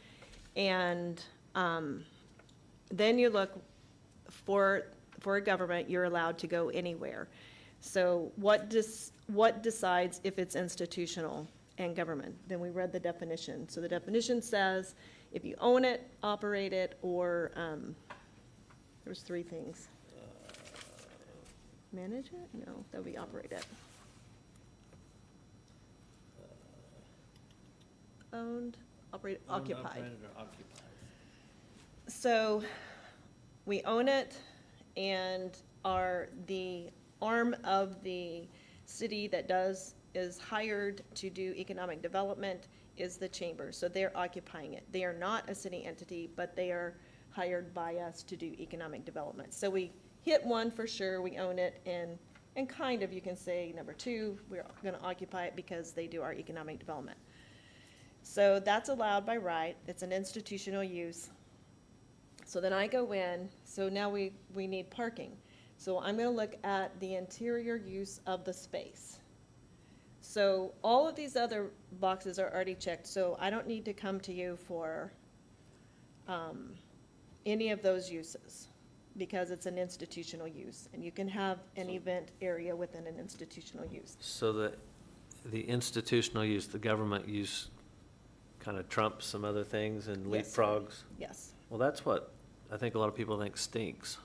And then you look for a government, you're allowed to go anywhere. So what decides if it's institutional and government? Then we read the definition. So the definition says if you own it, operate it, or there's 3 things. Manage it? No, that would be operate it. Owned, operated, occupied. So we own it, and the arm of the city that is hired to do economic development is the chamber. So they're occupying it. They are not a city entity, but they are hired by us to do economic development. So we hit 1 for sure, we own it, and kind of you can say number 2, we're going to occupy it because they do our economic development. So that's allowed by right. It's an institutional use. So then I go in, so now we need parking. So I'm going to look at the interior use of the space. So all of these other boxes are already checked, so I don't need to come to you for any of those uses because it's an institutional use, and you can have an event area within an institutional use. So the institutional use, the government use kind of trumps some other things and Yes. leapfrogs? Yes. Well, that's what I think a lot of people think stinks.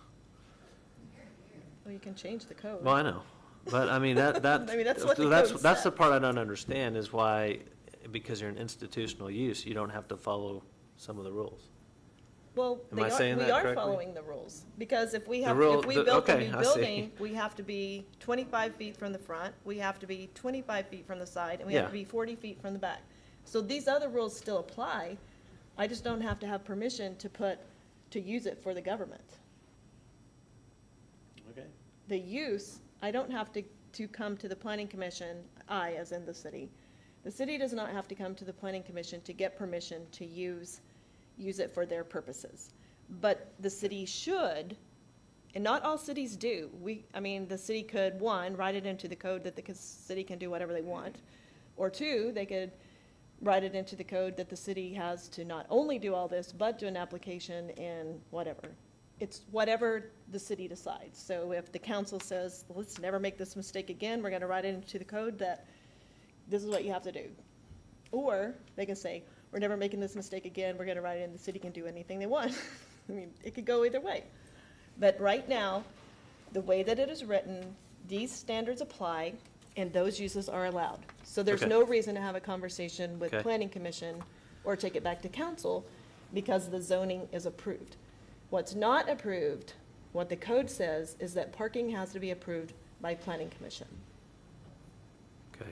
Well, you can change the code. Well, I know, but I mean, that, I mean, that's what the code that's the said. part I don't understand is why, because you're an institutional use, you don't have to follow some of the rules. Well, Am I saying that we are correctly? following the rules, because if we The have, rule- if we the- built a okay, new I see. building, we have to be 25 feet from the front, we have to be 25 feet from the side, and we have to Yeah. be 40 feet from the back. So these other rules still apply, I just don't have to have permission to use it for the government. Okay. The use, I don't have to come to the planning commission, I, as in the city, The city does not have to come to the planning commission to get permission to use it for their purposes. But the city should, and not all cities do. The city could, one, write it into the code that the city can do whatever they want. Or two, they could write it into the code that the city has to not only do all this, but do an application and whatever. It's whatever the city decides. So if the council says, let's never make this mistake again, we're gonna write it into the code that this is what you have to do. Or they can say, we're never making this mistake again, we're gonna write it in, the city can do anything they want. I mean, it could go either way. But right now, the way that it is written, these standards apply, and those uses are allowed. So there's Okay. no reason to have a conversation with Okay. planning commission or take it back to council because the zoning is approved. What's not approved, what the code says, is that parking has to be approved by planning commission. Okay.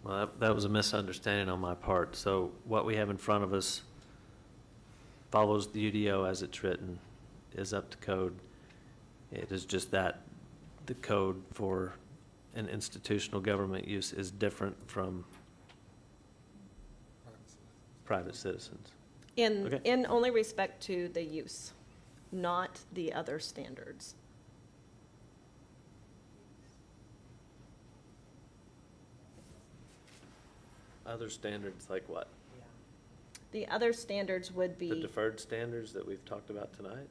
Well, that was a misunderstanding on my part. So what we have in front of us follows the UDO as it's written, is up to code. It is just that the code for an institutional government use is different from private citizens. Okay. In only respect to the use, not the other standards. Other standards like what? The other standards would The be, deferred standards that we've talked about tonight?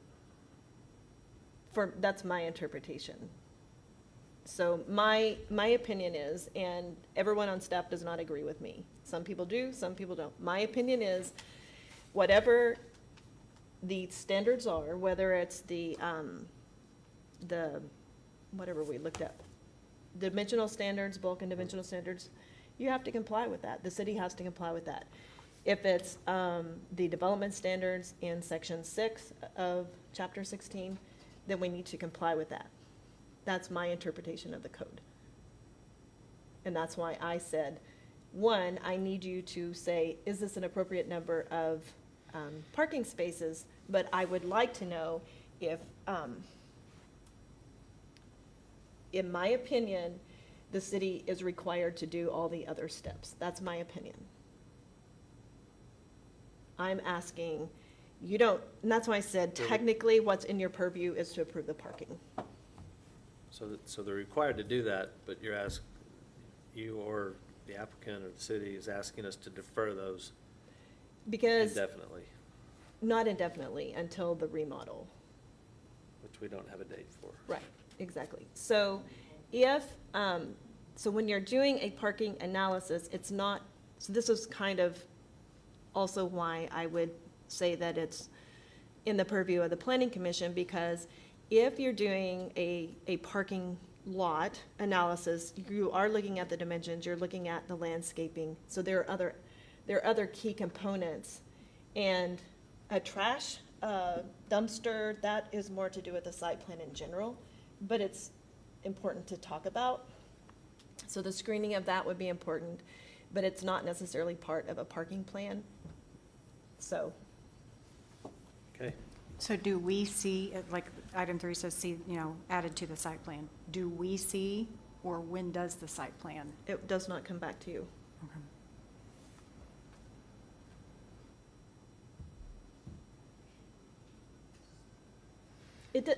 that's my interpretation. So my opinion is, and everyone on staff does not agree with me. Some people do, some people don't. My opinion is, whatever the standards are, whether it's the, whatever we looked at, dimensional standards, bulk and dimensional standards, you have to comply with that. The city has to comply with that. If it's the development standards in section 6 of chapter 16, then we need to comply with that. That's my interpretation of the code. And that's why I said, one, I need you to say, is this an appropriate number of parking spaces? But I would like to know if, in my opinion, the city is required to do all the other steps. That's my opinion. I'm asking, you don't, and that's why I said technically what's in your purview is to approve the parking. So they're required to do that, but you or the applicant or the city is asking us to defer those Because, indefinitely, not indefinitely, until the remodel. which we don't have a date for. Right, exactly. So so when you're doing a parking analysis, it's not, so this is kind of also why I would say that it's in the purview of the planning commission, because if you're doing a parking lot analysis, you are looking at the dimensions, you're looking at the landscaping, so there are other key components. And a trash dumpster, that is more to do with the site plan in general, but it's important to talk about. So the screening of that would be important, but it's not necessarily part of a parking plan. So, Okay. So do we see, like item 3 says, see, added to the site plan. Do we see, or when does the site plan? it does not come back to you.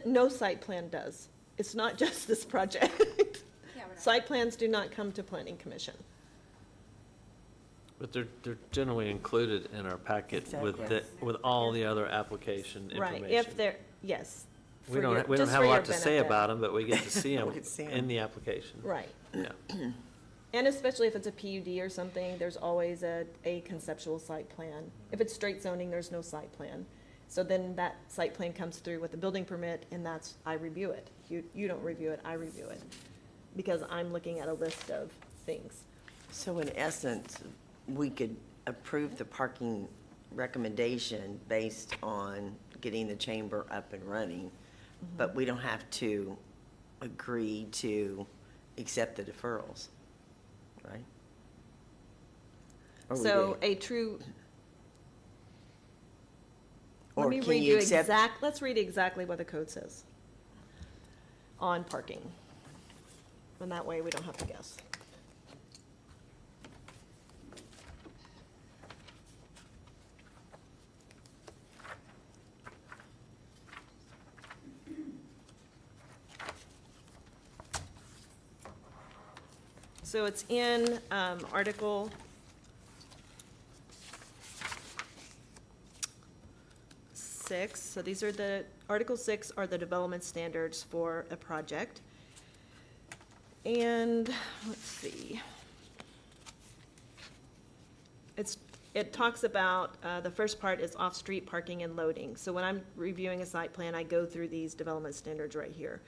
No site plan does. It's not just this project. Site plans do not come to planning commission. But they're generally included in our packet with all the other application information. Right, if they're, yes. We don't just have for a your lot to say benefit. about them, but we get to see them We get to see 'em. in the application. Right. Yeah. And especially if it's a PUD or something, there's always a conceptual site plan. If it's straight zoning, there's no site plan. So then that site plan comes through with the building permit, and I review it. You don't review it, I review it, because I'm looking at a list of things. So in essence, we could approve the parking recommendation based on getting the chamber up and running, but we don't have to agree to accept the deferrals, right? Or we So do? a true, Or let me can read you you accept- let's read exactly what the code says on parking. And that way we don't have to guess. So it's in Article 6. So these are Article 6 are the development standards for a project. And, let's see. It talks about, the first part is off-street parking and loading. So when I'm reviewing a site plan, I go through these development standards right here.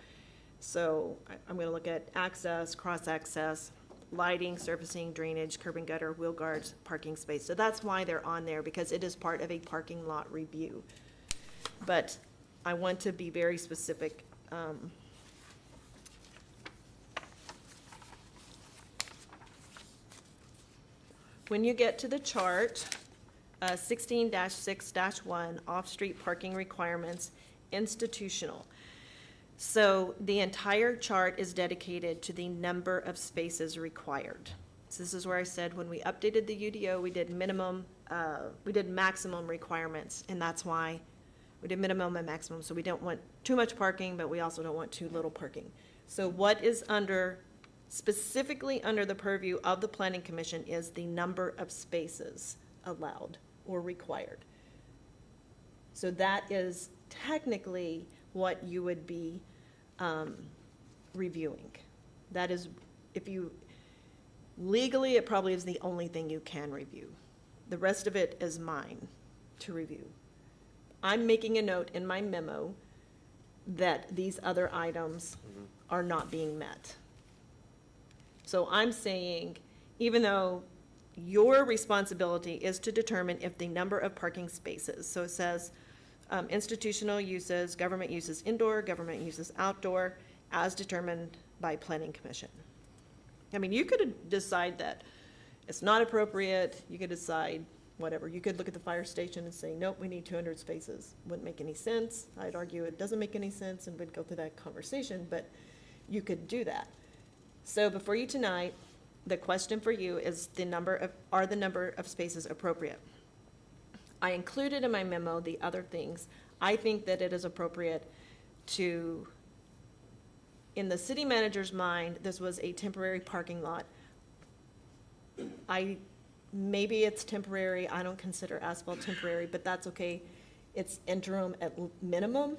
So I'm gonna look at access, cross-access, lighting, surfacing, drainage, curb and gutter, wheel guards, parking space. So that's why they're on there, because it is part of a parking lot review. But I want to be very specific. When you get to the chart, 16-6-1, off-street parking requirements, institutional. So the entire chart is dedicated to the number of spaces required. So this is where I said when we updated the UDO, we did maximum requirements, and that's why we did minimum and maximum. So we don't want too much parking, but we also don't want too little parking. So what is specifically under the purview of the Planning Commission is the number of spaces allowed or required. So that is technically what you would be reviewing. That is, legally, it probably is the only thing you can review. The rest of it is mine to review. I'm making a note in my memo that these other items are not being met. So I'm saying, even though your responsibility is to determine if the number of parking spaces, so it says institutional uses, government uses indoor, government uses outdoor, as determined by Planning Commission. I mean, you could decide that it's not appropriate, you could decide whatever. You could look at the fire station and say, nope, we need 200 spaces. Wouldn't make any sense. I'd argue it doesn't make any sense and would go through that conversation, but you could do that. So before you tonight, the question for you is are the number of spaces appropriate? I included in my memo the other things. I think that it is appropriate to, in the city manager's mind, this was a temporary parking lot. Maybe it's temporary, I don't consider asphalt temporary, but that's okay. It's interim at minimum,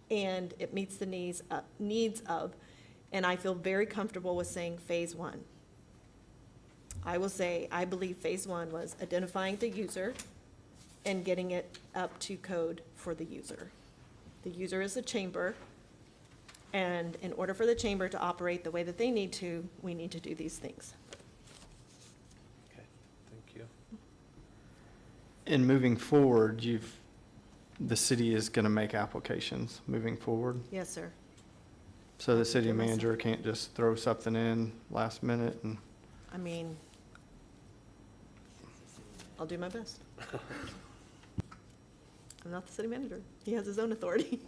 and it meets the needs of, and I feel very comfortable with saying phase 1. I will say, I believe phase 1 was identifying the user and getting it up to code for the user. The user is the chamber, and in order for the chamber to operate the way that they need to, we need to do these things. Okay, thank you. And moving forward, the city is going to make applications moving forward. Yes, sir. So the city Give us manager can't just throw something in last minute and, I mean, I'll do my best. I'm not the city manager. He has his own authority.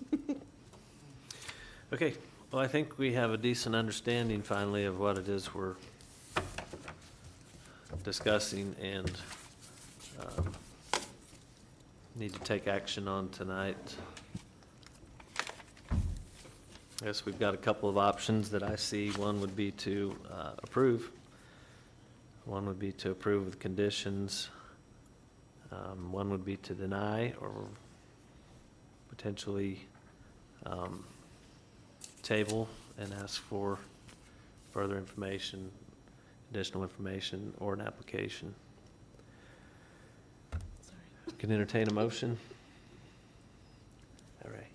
Okay, well, I think we have a decent understanding finally of what it is we're discussing and need to take action on tonight. I guess we've got a couple of options that I see. One would be to approve. One would be to approve with conditions. One would be to deny or potentially table and ask for further information, additional information, or an application. Sorry. Can entertain a motion? All right.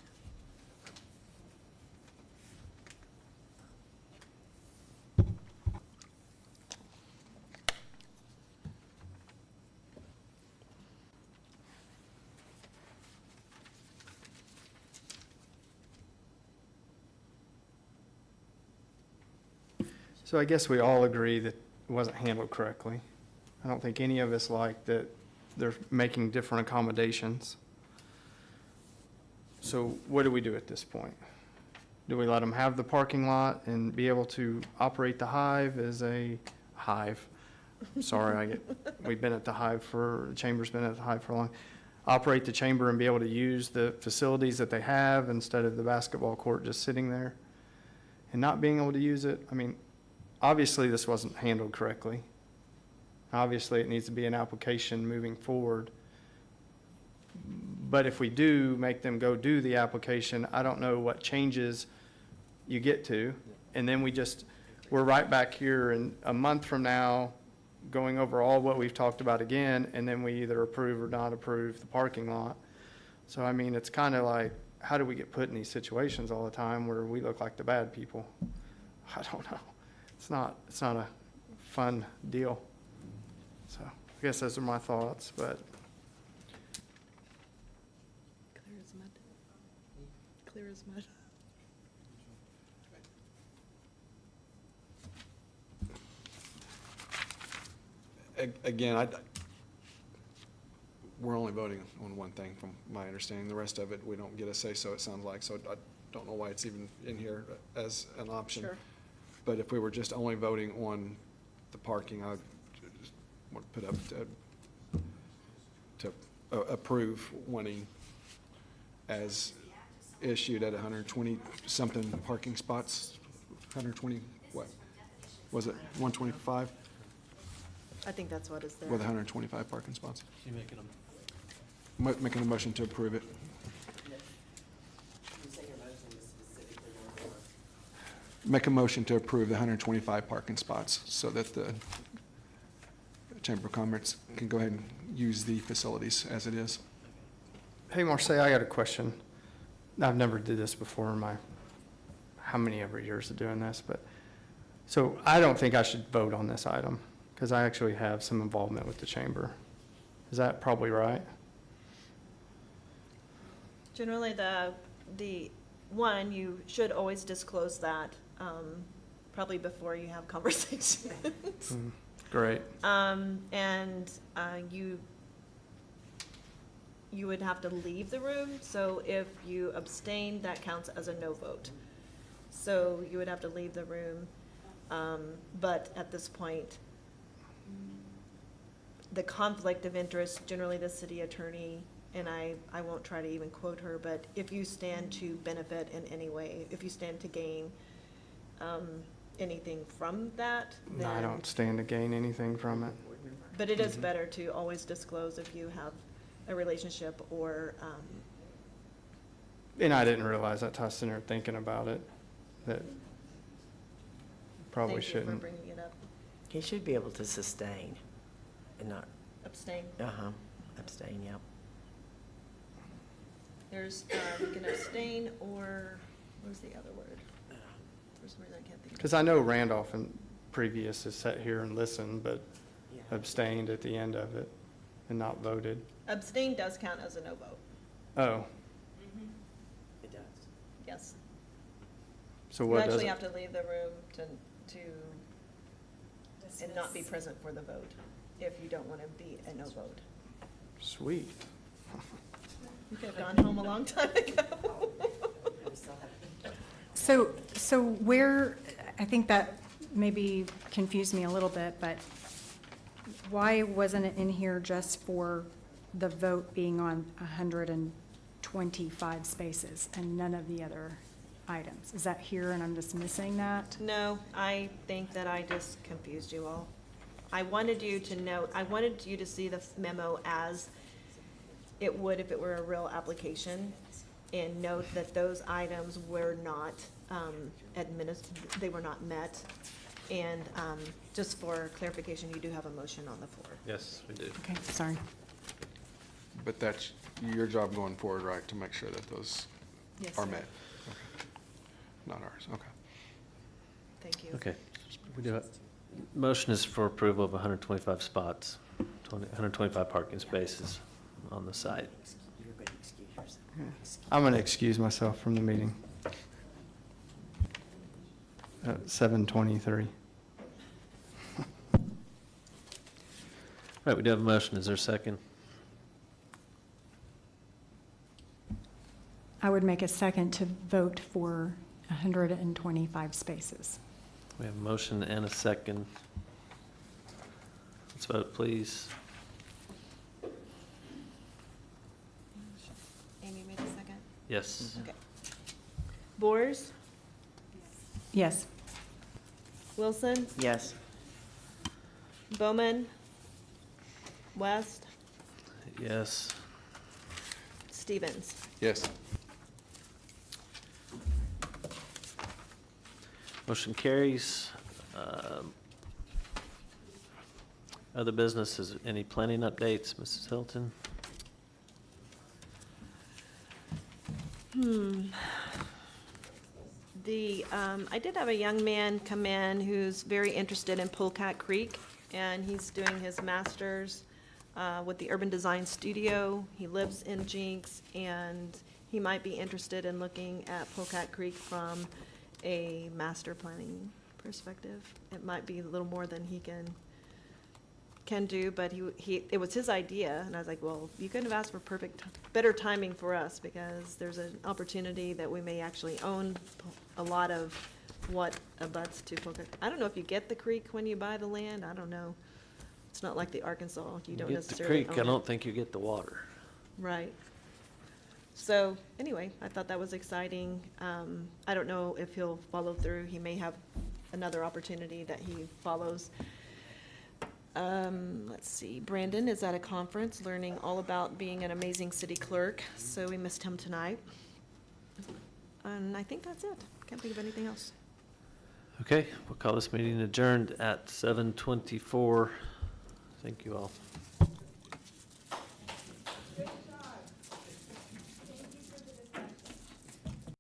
so I guess we all agree that it wasn't handled correctly. I don't think any of us like that they're making different accommodations. So what do we do at this point? Do we let them have the parking lot and be able to operate the Hive as a Hive? Sorry, we've been at the Hive the Chamber's been at the Hive for a long. Operate the chamber and be able to use the facilities that they have instead of the basketball court just sitting there and not being able to use it? I mean, obviously this wasn't handled correctly. Obviously, it needs to be an application moving forward. But if we do make them go do the application, I don't know what changes you get to. And then we're right back here in a month from now, going over all what we've talked about again, and then we either approve or not approve the parking lot. So, I mean, it's kind of like, how do we get put in these situations all the time where we look like the bad people? I don't know. It's not a fun deal. So I guess those are my thoughts, but Clear as mud. Clear as mud. Again, we're only voting on one thing from my understanding. The rest of it, we don't get a say-so, it sounds like, so I don't know why it's even in here as an option. Sure. But if we were just only voting on the parking, I just want to put up to approve wanting as issued at 120-something parking spots, 120, what, was it 125? I think that's what is there. With 125 parking spots. You making them? Making a motion to approve it. Make a motion to approve the 125 parking spots so that the Chamber of Commerce can go ahead and use the facilities as it is. hey, Marseille, I got a question. I've never did this before in my, how many ever years of doing this, but, so I don't think I should vote on this item, because I actually have some involvement with the chamber. Is that probably right? Generally, the one, you should always disclose that, probably before you have conversations. Great. And you would have to leave the room, so if you abstain, that counts as a no vote. So you would have to leave the room, but at this point, the conflict of interest, generally the city attorney, and I won't try to even quote her, but if you stand to benefit in any way, if you stand to gain anything from that, No, I then, don't stand to gain anything from it. but it is better to always disclose if you have a relationship or, And I didn't realize that, till I was sitting there thinking about it, that probably thank you for shouldn't. bringing it up. He should be able to sustain and not, Abstain. abstain, yeah. There's, you can abstain or, what was the other word? For some reason, I can't think of it. Because I know Randolph and previous has sat here and listened, but Yeah. abstained at the end of it and not voted. Abstain does count as a no vote, Oh, It does. yes. so You what does actually it? have to leave the room to, and not be present for the vote, if you don't want to be a no vote. Sweet. You could have gone home a long time ago. So where, I think that maybe confused me a little bit, but why wasn't it in here just for the vote being on 125 spaces and none of the other items? Is that here and I'm just missing that? No, I think that I just confused you all. I wanted you to know, I wanted you to see the memo as it would if it were a real application, and note that those items were not they were not met. And just for clarification, you do have a motion on the floor. Yes, we do. Okay, sorry. But that's your job going forward, right, to make sure that those Yes, are sir. met? Okay. Not ours, okay. Thank you. Okay, we do, motion is for approval of 125 spots, 125 parking spaces on the site. You're going to excuse yourself. I'm going to excuse myself from the meeting. 7:23. Right, we do have a motion. Is there a second? I would make a second to vote for 125 spaces. We have a motion and a second. Let's vote, please. Amy made a second? Yes. Okay. Boers, Yes. Wilson, Yes. Bowman, West, Yes. Stevens. Yes. Motion carries. Other businesses, any planning updates, Mrs. Hilton? I did have a young man come in who's very interested in Polecat Creek, and he's doing his master's with the Urban Design Studio. He lives in Jenks, and he might be interested in looking at Polecat Creek from a master planning perspective. It might be a little more than he can do, but it was his idea, and I was like, well, you couldn't have asked for better timing for us, because there's an opportunity that we may actually own a lot of what abuts to Polecat. I don't know if you get the creek when you buy the land, I don't know. It's not like the Arkansas, you don't Get the necessarily creek, I own don't it. think you get the water. Right. So, anyway, I thought that was exciting. I don't know if he'll follow through. He may have another opportunity that he follows. Let's see, Brandon is at a conference learning all about being an amazing city clerk, so we missed him tonight. And I think that's it. Can't think of anything else. Okay, we'll call this meeting adjourned at 7:24. Thank you all.